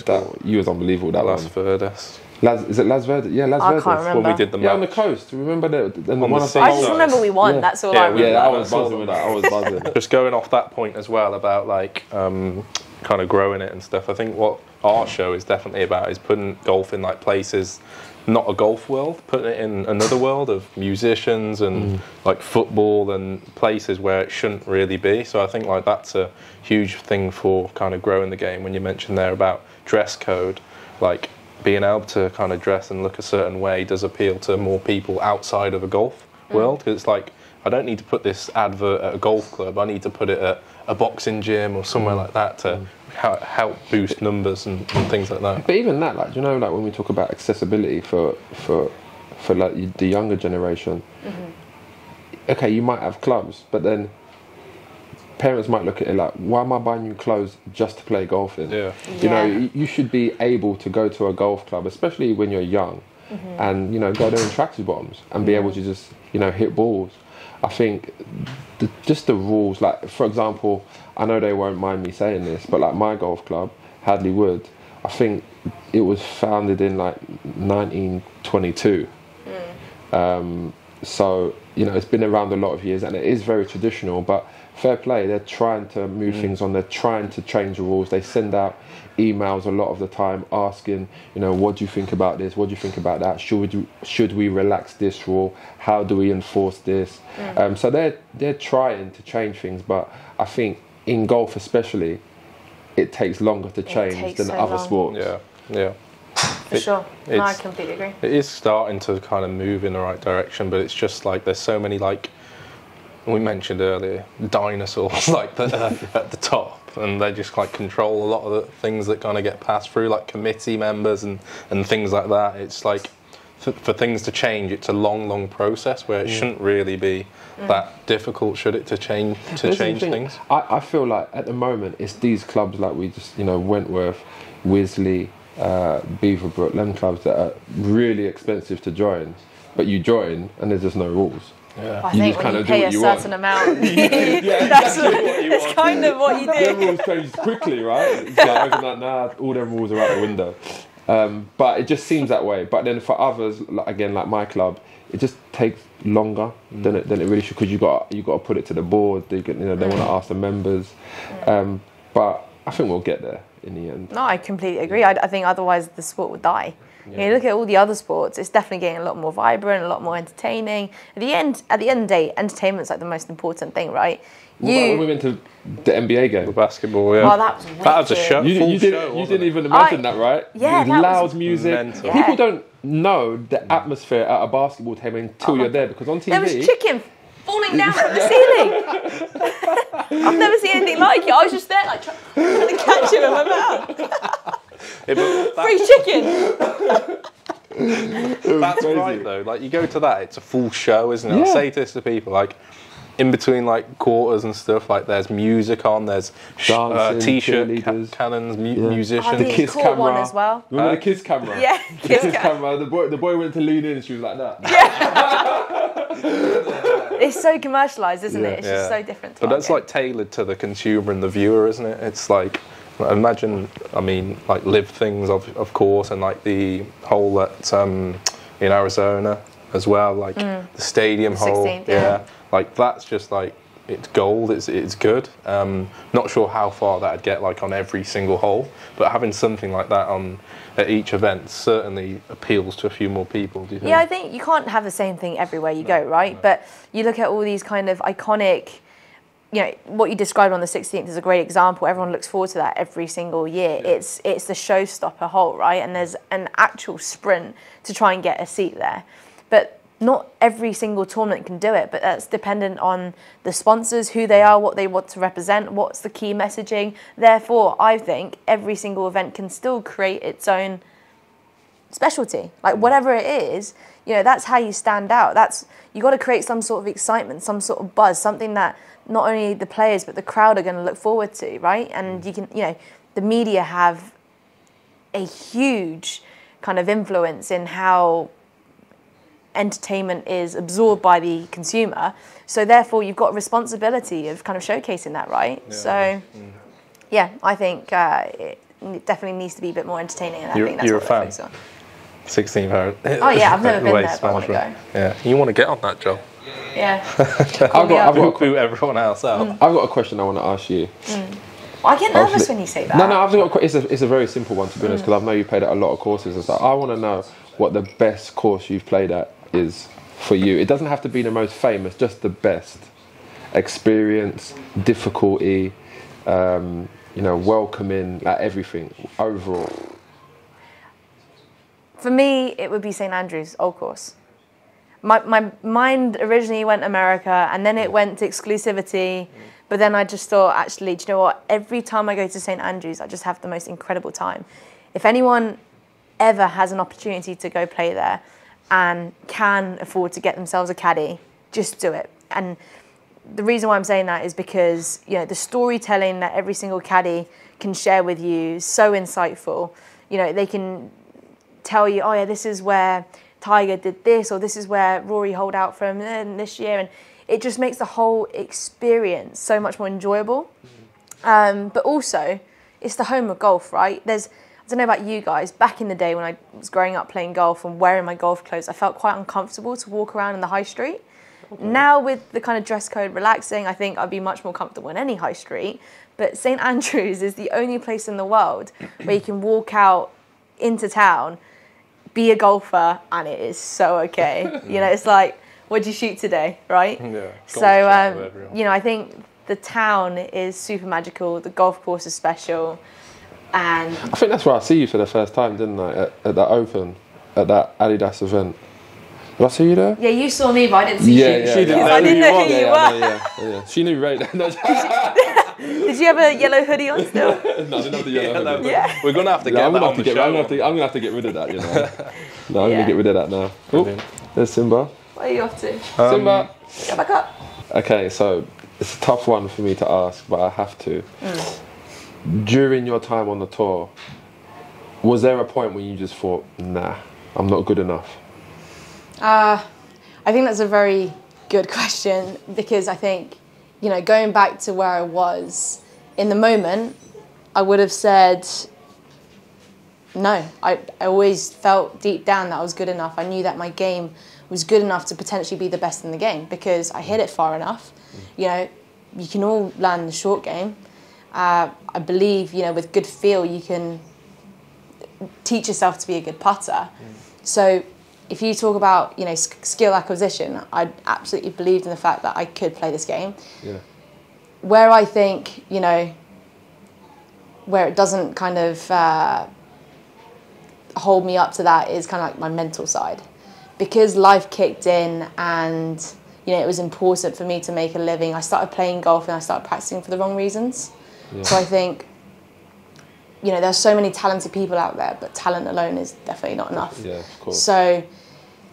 S4: you was unbelievable. That
S2: Las
S4: one.
S2: Verdes.
S4: Is it Las Verdes? Yeah, Las Verdes.
S1: I can't remember.
S2: When we did the match.
S4: Yeah, on the coast. Remember the one
S2: the
S4: I
S2: sea.
S1: I just remember we won. That's all I remember.
S4: Yeah, I was buzzing with that. I was buzzing.
S2: Just going off that point as well about like kind of growing it and stuff. I think what our show is definitely about is putting golf in like places, not a golf world, putting it in another world of musicians and like football and places where it shouldn't really be. So I think like that's a huge thing for kind of growing the game. When you mentioned there about dress code, like being able to kind of dress and look a certain way does appeal to more people outside of a golf world. Because it's like, I don't need to put this advert at a golf club, I need to put it at a boxing gym or somewhere like that to help boost numbers and things like that.
S4: But even that, like, you know, like when we talk about accessibility for like the younger generation, okay, you might have clubs, but then parents might look at it like, why am I buying you clothes just to play golf in?
S2: Yeah.
S4: You know, you should be able to go to a golf club, especially when you're young, and, you know, go there in tracksuit bottoms and be able to just, you know, hit balls. I think just the rules, like, for example, I know they won't mind me saying this, but like my golf club, Hadley Wood, I think it was founded in like 1922. So, you know, it's been around a lot of years and it is very traditional, but fair play, they're trying to move things on, they're trying to change the rules. They send out emails a lot of the time asking, you know, what do you think about this? What do you think about that? Should we relax this rule? How do we enforce this? So they're trying to change things, but I think in golf especially, it takes longer to change than other sports.
S2: Yeah.
S1: For sure. No, I completely agree.
S2: It is starting to kind of move in the right direction, but it's just like there's so many, like we mentioned earlier, dinosaurs like at the top, and they just like control a lot of the things that kind of get passed through, like committee members and things like that. It's like for things to change, it's a long process where it shouldn't really be that difficult, should it, to change things?
S4: I feel like at the moment it's these clubs like we just, you know, Wentworth, Wisley, Beaverbrook, them clubs that are really expensive to join, but you join and there's just no rules.
S1: Yeah. I think when you pay a certain amount, that's kind of what you do.
S4: Them rules change quickly, right? It's like overnight, nah, all them rules are out the window. But it just seems that way. But then for others, like, again, like my club, it just takes longer than it really should, because you got to put it to the board. They want to ask the members. But I think we'll get there in the end.
S1: No, I completely agree. I think otherwise the sport would die. Yeah. You look at all the other sports, it's definitely getting a lot more vibrant, a lot more entertaining. At the end of the day, entertainment's like the most important thing, right?
S4: When we went to the NBA game,
S2: the basketball, yeah.
S1: Oh, that was wicked.
S2: That was a show.
S4: You didn't even imagine that, right?
S1: Yeah,
S4: that loud music.
S2: Mental.
S4: People don't know the atmosphere at a basketball game until you're there, because on TV
S1: there was chicken falling down from the ceiling. I've never seen anything like it. I was just there, like trying to catch him in my mouth. Free chicken.
S2: That's right though. Like you go to that, it's a full show, isn't it?
S4: Yeah.
S2: I say this to people, like in between like quarters and stuff, like there's music on, there's t-shirt cannons, musicians.
S4: The kiss camera
S1: one as well.
S4: Remember the kiss camera?
S1: Yeah,
S4: kiss camera. The boy went to lean in and she was like that.
S1: Yeah. It's so commercialised, isn't it? It's just so different.
S2: But that's like tailored to the consumer and the viewer, isn't it? It's like, imagine, I mean, like live things of course, and like the hole at in Arizona as well, like the stadium hole.
S1: 16th, yeah.
S2: Like that's just like, it's gold, it's good. Not sure how far that'd get like on every single hole, but having something like that on at each event certainly appeals to a few more people, do you think?
S1: Yeah, I think you can't have the same thing everywhere you go, right? No. But you look at all these kind of iconic, you know, what you described on the 16th is a great example. Everyone looks forward to that every single year. Yeah. It's the showstopper hole, right? And there's an actual sprint to try and get a seat there. But not every single tournament can do it, but that's dependent on the sponsors, who they are, what they want to represent, what's the key messaging. Therefore, I think every single event can still create its own specialty. Like whatever it is, you know, that's how you stand out. You got to create some sort of excitement, some sort of buzz, something that not only the players but the crowd are going to look forward to, right? And you can, you know, the media have a huge kind of influence in how entertainment is absorbed by the consumer. So therefore, you've got a responsibility of kind of showcasing that, right? Yeah. So, yeah, I think it definitely needs to be a bit more entertaining. And I think that's
S2: you're
S1: what
S2: a fan. 16 pound.
S1: Oh yeah, I've never been there, but I want to go.
S2: Yeah, you want to get on that job.
S1: Yeah.
S2: I've got to everyone else out.
S4: I've got a question I want to ask you.
S1: I get nervous when you say that.
S4: No, I've got. It's a very simple one, to be honest, because I know you played at a lot of courses and stuff. I want to know what the best course you've played at is for you. It doesn't have to be the most famous, just the best experience, difficulty, you know, welcoming, like everything overall.
S1: For me, it would be St Andrews, old course. My mind originally went America, and then it went to exclusivity. But then I just thought, actually, do you know what? Every time I go to St Andrews, I just have the most incredible time. If anyone ever has an opportunity to go play there and can afford to get themselves a caddy, just do it. And the reason why I'm saying that is because, you know, the storytelling that every single caddy can share with you is so insightful. You know, they can tell you, oh yeah, this is where Tiger did this, or this is where Rory holed out from this year, and it just makes the whole experience so much more enjoyable. But also, it's the home of golf, right? I don't know about you guys, back in the day when I was growing up playing golf and wearing my golf clothes, I felt quite uncomfortable to walk around in the high street. Okay. Now with the kind of dress code relaxing, I think I'd be much more comfortable in any high street. But St Andrews is the only place in the world where you can walk out into town, be a golfer, and it is so okay. You know, it's like, what'd you shoot today, right? Yeah. So, you know, I think the town is super magical. The golf course is special. And
S4: I think that's where I see you for the first time, didn't I? At that Open, at that Adidas event. Did I see you there?
S1: Yeah, you saw me, but I didn't see you.
S4: Yeah,
S1: she didn't. I didn't know who you were.
S4: Yeah. She knew right.
S1: Did you have a yellow hoodie on still?
S4: No, I didn't have the yellow hoodie.
S1: Yeah.
S2: We're gonna have to get that on the show.
S4: I'm gonna have to get rid of that, you know. No, I'm gonna get rid of that now. Oh, there's Simba.
S1: Where are you off to?
S4: Simba.
S1: Go back up.
S4: Okay, so it's a tough one for me to ask, but I have to. During your time on the tour, was there a point when you just thought, nah, I'm not good enough?
S1: I think that's a very good question, because I think, you know, going back to where I was in the moment, I would have said no. I always felt deep down that I was good enough. I knew that my game was good enough to potentially be the best in the game because I hit it far enough. You know, you can all learn the short game. I believe, you know, with good feel, you can teach yourself to be a good putter. So if you talk about, you know, skill acquisition, I absolutely believed in the fact that I could play this game. Yeah. Where I think, you know, where it doesn't kind of hold me up to that is kind of like my mental side. Because life kicked in and, you know, it was important for me to make a living, I started playing golf and I started practicing for the wrong reasons. Yeah. So I think, you know, there's so many talented people out there, but talent alone is definitely not enough.
S4: Yeah, of course.
S1: So,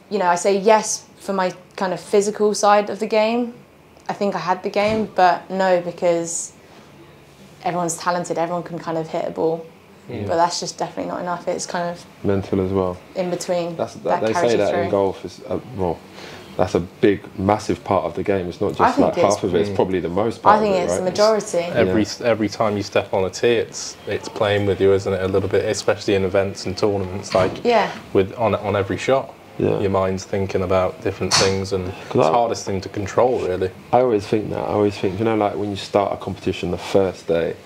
S1: you know, I say yes for my kind of physical side of the game. I think I had the game, but no, because everyone's talented, everyone can kind of hit a ball. Yeah. But that's just definitely not enough. It's kind of
S4: mental as well.
S1: In between.
S4: They say that in golf is well, that's a big, massive part of the game. It's not just like half of it. It's probably the most part.
S1: I think
S4: of it,
S1: it's
S4: right?
S1: the majority.
S2: Every time you step on a tee, it's playing with you, isn't it? A little bit, especially in events and tournaments. Like with on every shot, your mind's thinking about different things, and it's the hardest thing to control, really. I always think that. I always think, you know, like when you start a competition the first day,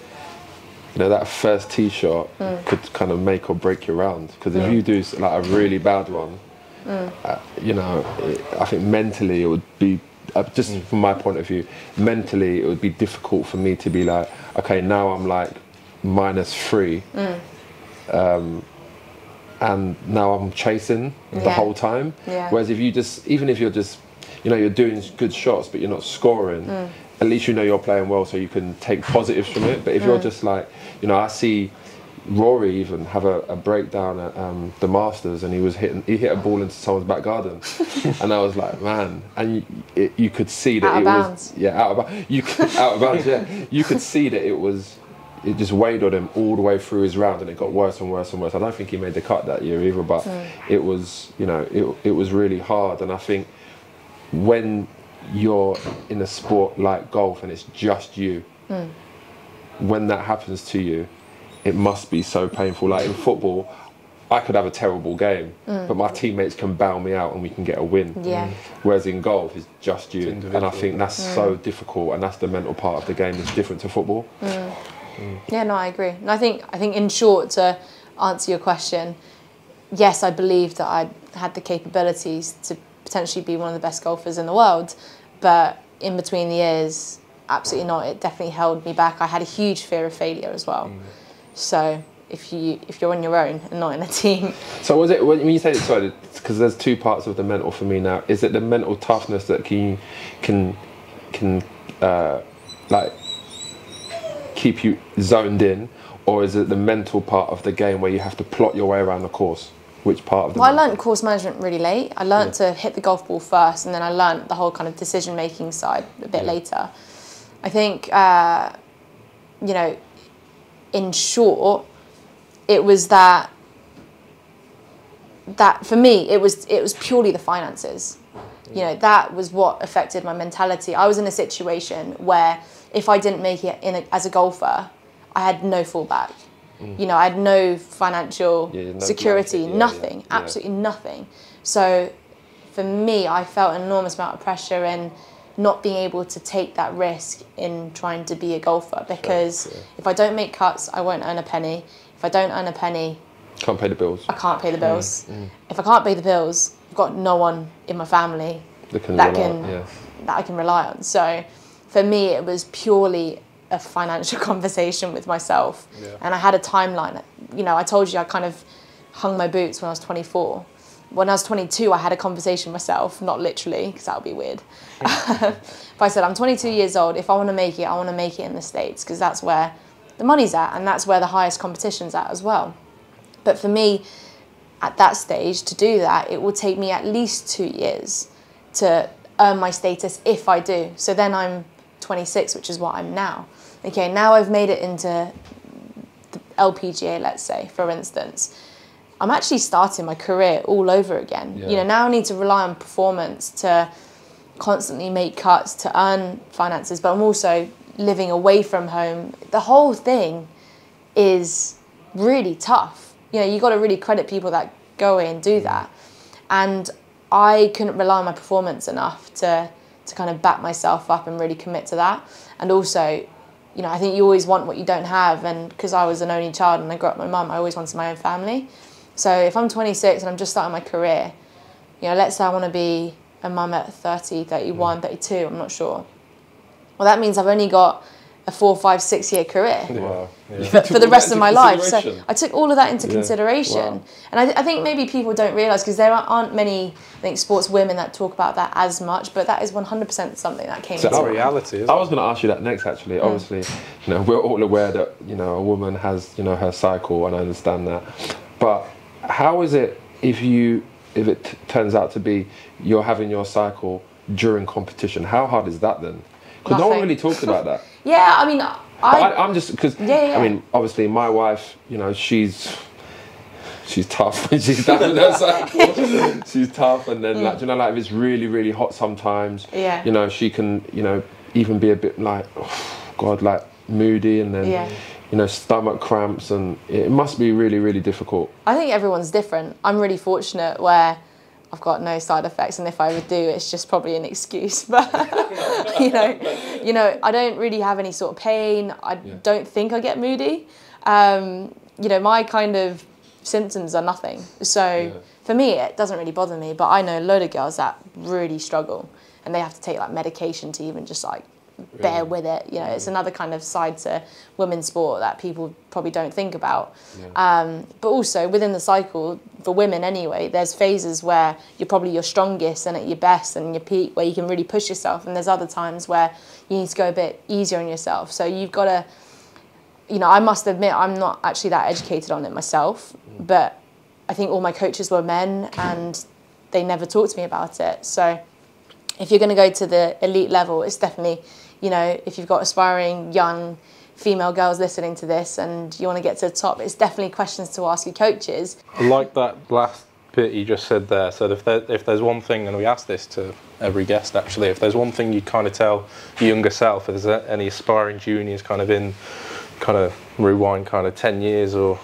S2: you know, that first tee shot could kind of make or break your round. Because if you do like a really bad one, you know, I think mentally it would be, just from my point of view, mentally it would be difficult for me to be like, okay, now I'm like -3, and now I'm chasing the whole time. Whereas if you just, even if you're just, you know, you're doing good shots but you're not scoring, at least you know you're playing well, so you can take positives from it. But if you're just like, you know, I see,
S4: Rory even have a breakdown at the Masters, and he hit a ball into someone's back garden, and I was like, man, and you could see that
S1: out
S4: it
S1: of bounds.
S4: was out of bounds. Out of bounds, yeah. You could see that it just weighed on him all the way through his round, and it got worse and worse and worse. I don't think he made the cut that year either, but it was, you know, it was really hard. And I think when you're in a sport like golf and it's just you, when that happens to you, it must be so painful. Like in football, I could have a terrible game, but my teammates can bail me out and we can get a win.
S1: Yeah.
S4: Whereas in golf, it's just you. And I think that's so difficult, and that's the mental part of the game that's different to football.
S1: Yeah, no, I agree. And I think in short, to answer your question, yes, I believe that I had the capabilities to potentially be one of the best golfers in the world, but in between the years, absolutely not. It definitely held me back. I had a huge fear of failure as well. So if you're on your own and not in a team.
S4: So was it, when you say, sorry, because there's two parts of the mental for me now, is it the mental toughness that can like keep you zoned in, or is it the mental part of the game where you have to plot your way around the course? Which part of the...
S1: Well, I learned course management really late. I learned to hit the golf ball first, and then I learned the whole kind of decision-making side a bit later. I think, you know, in short, it was that for me, it was purely the finances. You know, that was what affected my mentality. I was in a situation where if I didn't make it as a golfer, I had no fallback. You know, I had no financial security, nothing, absolutely nothing. So for me, I felt an enormous amount of pressure in not being able to take that risk in trying to be a golfer, because if I don't make cuts, I won't earn a penny. If I don't earn a penny,
S4: can't pay the bills.
S1: I can't pay the bills. If I can't pay the bills, I've got no one in my family that I can rely on. So for me, it was purely a financial conversation with myself. And I had a timeline. You know, I told you I kind of hung my boots when I was 24. When I was 22, I had a conversation with myself, not literally, because that would be weird. But I said, I'm 22 years old. If I want to make it, I want to make it in the States, because that's where the money's at, and that's where the highest competition's at as well. But for me, at that stage, to do that, it will take me at least 2 years to earn my status if I do. So then I'm 26, which is what I'm now. Okay, now I've made it into the LPGA, let's say, for instance. I'm actually starting my career all over again. You know, now I need to rely on performance to constantly make cuts, to earn finances, but I'm also living away from home. The whole thing is really tough. You know, you've got to really credit people that go away and do that. And I couldn't rely on my performance enough to kind of back myself up and really commit to that. And also, you know, I think you always want what you don't have, and because I was an only child and I grew up with my mum, I always wanted my own family. So if I'm 26 and I'm just starting my career, you know, let's say I want to be a mum at 30, 31, 32, I'm not sure. Well, that means I've only got a 4, 5, 6 year career for the rest of my life. So I took all of that into consideration. And I think maybe people don't realise, because there aren't many, I think, sports women that talk about that as much, but that is 100% something that came into
S2: reality.
S4: I was going to ask you that next, actually. Obviously, you know, we're all aware that, you know, a woman has, you know, her cycle, and I understand that. But how is it if it turns out to be you're having your cycle during competition? How hard is that then? Because no one really talks about that.
S1: Yeah, I mean,
S4: I'm just, because, I mean, obviously my wife, you know, she's tough when she's done with her cycle. She's tough, and then, like, you know, like if it's really, really hot sometimes, you know, she can, you know, even be a bit like, oh, God, like moody, and then, you know, stomach cramps, and it must be really, really difficult.
S1: I think everyone's different. I'm really fortunate where I've got no side effects, and if I ever do, it's just probably an excuse. But you know, I don't really have any sort of pain. I don't think I get moody. You know, my kind of symptoms are nothing. So for me, it doesn't really bother me. But I know a load of girls that really struggle, and they have to take like medication to even just like bear with it. You know, it's another kind of side to women's sport that people probably don't think about. But also within the cycle, for women anyway, there's phases where you're probably your strongest and at your best and your peak, where you can really push yourself, and there's other times where you need to go a bit easier on yourself. So you've got to, you know, I must admit I'm not actually that educated on it myself, but I think all my coaches were men and they never talked to me about it. So if you're going to go to the elite level, it's definitely, you know, if you've got aspiring young female girls listening to this and you want to get to the top, it's definitely questions to ask your coaches.
S2: I like that last bit you just said there. So if there's one thing, and we ask this to every guest actually, if there's one thing you kind of tell your younger self, if there's any aspiring juniors kind of rewind 10 years or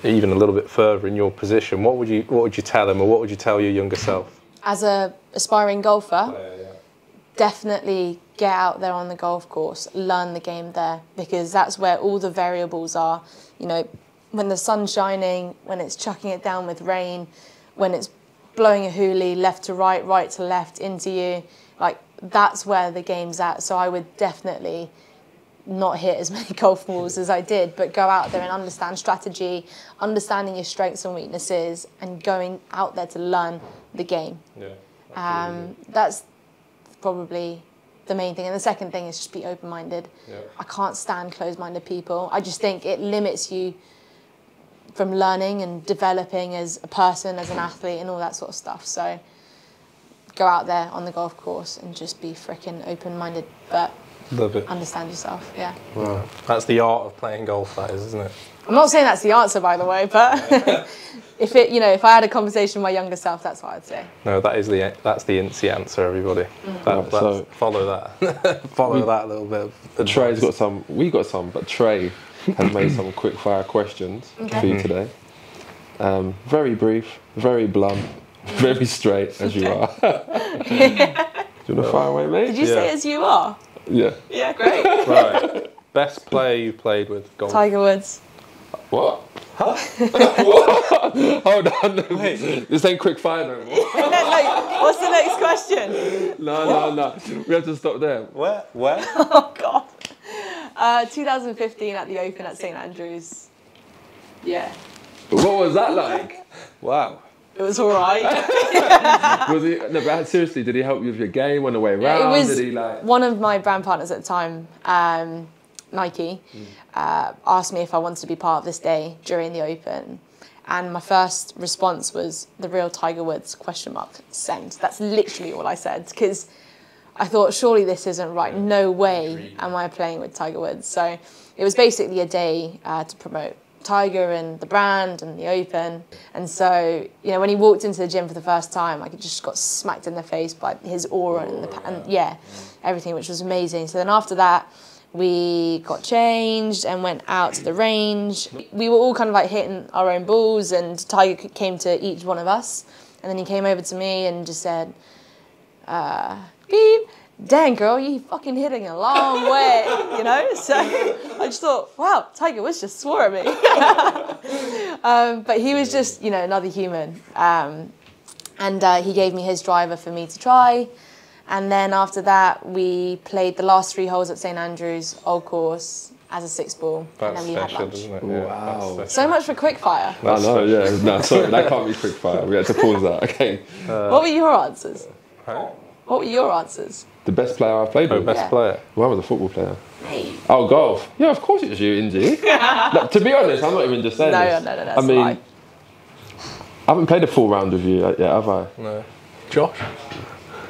S2: even a little bit further in your position, what would you tell them, or what would you tell your younger self?
S1: As a aspiring golfer, definitely get out there on the golf course, learn the game there, because that's where all the variables are. You know, when the sun's shining, when it's chucking it down with rain, when it's blowing a hoolie left to right, right to left into you, like that's where the game's at. So I would definitely not hit as many golf balls as I did, but go out there and understand strategy, understanding your strengths and weaknesses, and going out there to learn the game. Yeah, that's probably the main thing. And the second thing is just be open-minded. Yeah. I can't stand closed-minded people. I just think it limits you from learning and developing as a person, as an athlete, and all that sort of stuff. So go out there on the golf course and just be freaking open-minded, but
S2: love it.
S1: Understand yourself. Yeah.
S2: Wow. That's the art of playing golf, that is, isn't it?
S1: I'm not saying that's the answer, by the way, but if I had a conversation with my younger self, that's what I'd say. No,
S2: that's the Inci answer, everybody. So follow that. Follow that little bit.
S4: Trey's got some. We got some, but Trey has made some quick fire questions for you today. Very brief, very blunt, very straight as you are. Do you want to fire away, mate?
S1: Did you say as you are?
S4: Yeah.
S1: Yeah, great.
S2: Right. Best player you played with golf?
S1: Tiger Woods.
S4: What? Huh? What? Hold on. Wait. This ain't quick fire no more.
S1: No, what's the next question?
S4: No. We have to stop there.
S2: Where?
S1: Oh, God. 2015 at the Open at St Andrews. Yeah.
S4: What was that like?
S2: Wow.
S1: It was all right.
S4: Was he? No, but seriously, did he help you with your game on the way around?
S1: It was
S4: did he like?
S1: One of my brand partners at the time, Nike, asked me if I wanted to be part of this day during the Open, and my first response was the real Tiger Woods ? Send. That's literally all I said, because I thought, surely this isn't right. No way am I playing with Tiger Woods. So it was basically a day to promote Tiger and the brand and the Open. And so, you know, when he walked into the gym for the first time, I just got smacked in the face by his aura and everything, which was amazing. So then after that, we got changed and went out to the range. We were all kind of like hitting our own balls, and Tiger came to each one of us. And then he came over to me and just said, beep, dang girl, you fucking hitting a long way, you know? So I just thought, wow, Tiger Woods just swore at me. But he was just, you know, another human. And he gave me his driver for me to try. And then after that, we played the last 3 holes at St Andrews, old course, as a 6-ball.
S2: That's
S1: and then we
S2: special,
S1: had lunch.
S2: isn't it? Yeah,
S4: wow.
S1: So much for quickfire.
S4: No, sorry, that can't be quickfire. We had to pause that, okay.
S1: What were your answers?
S2: Huh?
S1: What were your answers?
S4: The best player I've played with?
S2: Best player?
S4: Well, I was a football player.
S1: Hey.
S4: Oh, golf. Yeah, of course it was you, Inci. Like, to be honest, I'm not even just saying this.
S1: No, that's
S4: I mean,
S1: fine.
S4: I haven't played a full round with you yet, have I?
S2: No. Josh?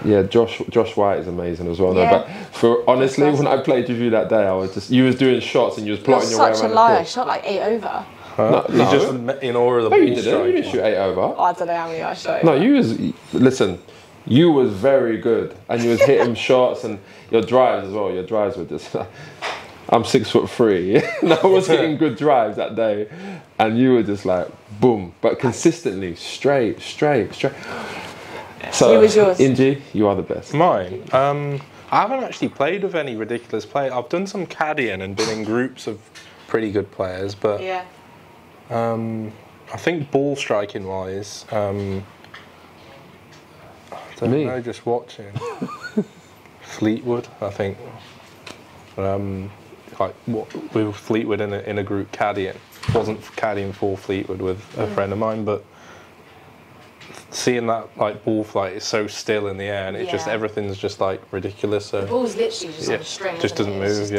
S4: Yeah, Josh White is amazing as well.
S1: Yeah.
S4: No, but honestly, when I played with you that day, I was just, you was doing shots and you was plotting your way around the course.
S1: Such a liar. I shot like 8 over.
S2: No. You just in awe of the ball.
S4: You didn't. You didn't shoot 8 over.
S1: Oh, I don't know how many I shot.
S4: No, listen, you was very good, and you was hitting shots, and your drives as well. Your drives were just. I'm 6'3", and I was hitting good drives that day, and you were just like boom, but consistently straight. So,
S1: who was yours?
S4: Inci, you are the best.
S2: Mine? I haven't actually played with any ridiculous players. I've done some caddying and been in groups of pretty good players, but
S1: yeah.
S2: I think ball striking wise, I don't know, just watching. Fleetwood, I think. With Fleetwood in a group caddying. Wasn't caddying for Fleetwood with a friend of mine, but seeing that like ball flight is so still in the air, and it's just everything's just like ridiculous. So
S1: the ball's literally just on a string.
S2: Just doesn't move.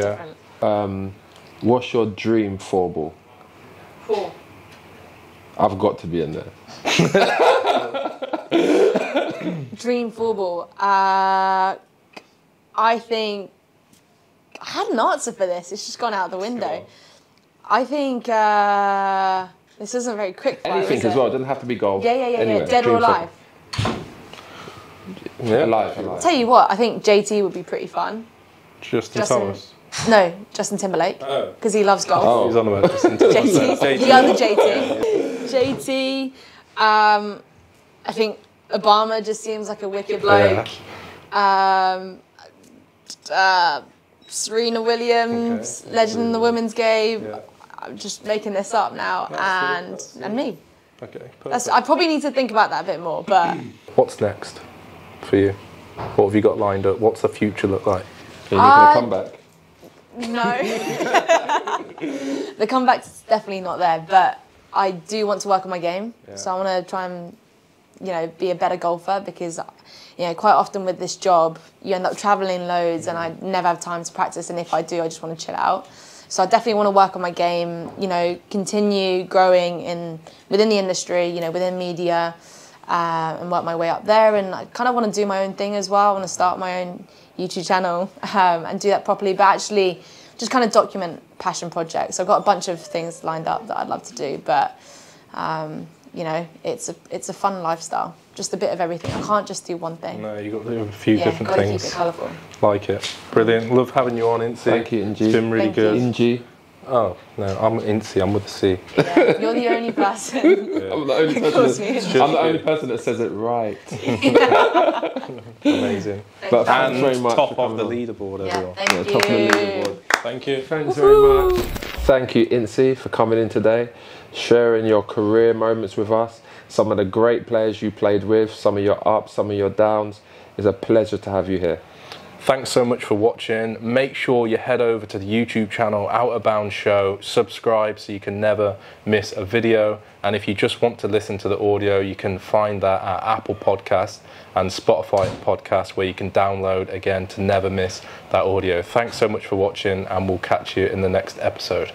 S4: What's your dream 4-ball?
S1: 4.
S4: I've got to be in there.
S1: Dream 4-ball. I think I had an answer for this. It's just gone out the window. I think this isn't very quick.
S4: Anything as well. It doesn't have to be golf.
S1: Yeah.
S4: Anyway,
S1: Dead or alive?
S4: Yeah. Alive.
S1: Tell you what, I think JT would be pretty fun.
S2: Justin Thomas.
S1: No, Justin Timberlake.
S2: Oh.
S1: Because he loves golf.
S2: He's on about Justin Thomas.
S1: JT. The other JT. JT. I think Obama just seems like a wicked bloke. Serena Williams, legend in the women's game. Yeah. I'm just making this up now, and me.
S2: Okay.
S1: I probably need to think about that a bit more. But
S2: what's next for you? What have you got lined up? What's the future look like?
S4: Are you going to come back?
S1: No. The comeback's definitely not there, but I do want to work on my game. Yeah. So I want to try and, be a better golfer because, quite often with this job, you end up traveling loads and I never have time to practice. And if I do, I just want to chill out. So I definitely want to work on my game, continue growing within the industry, within media, and work my way up there. And I kind of want to do my own thing as well. I want to start my own YouTube channel and do that properly, but actually just kind of document passion projects. I've got a bunch of things lined up that I'd love to do, but it's a fun lifestyle. Just a bit of everything. I can't just do one thing.
S2: No, you've got to do a few different things.
S1: Keep it colourful.
S2: Like it. Brilliant. Love having you on, Inci.
S4: Thank you, Inci.
S2: It's been really good.
S4: Inci.
S2: Oh, no, I'm Inci. I'm with the C.
S1: Yeah, you're the only person.
S4: I'm the only person that says it right.
S2: Amazing.
S4: But thanks very much.
S2: Top of the leaderboard, everyone.
S1: Thank you.
S4: Top of the leaderboard.
S2: Thank you.
S4: Thanks very much. Thank you, Inci, for coming in today, sharing your career moments with us. Some of the great players you played with, some of your ups, some of your downs. It's a pleasure to have you here.
S2: Thanks so much for watching. Make sure you head over to the YouTube channel OuttaBoundz Show, subscribe so you can never miss a video. And if you just want to listen to the audio, you can find that at Apple Podcasts and Spotify Podcasts, where you can download again to never miss that audio. Thanks so much for watching, and we'll catch you in the next episode.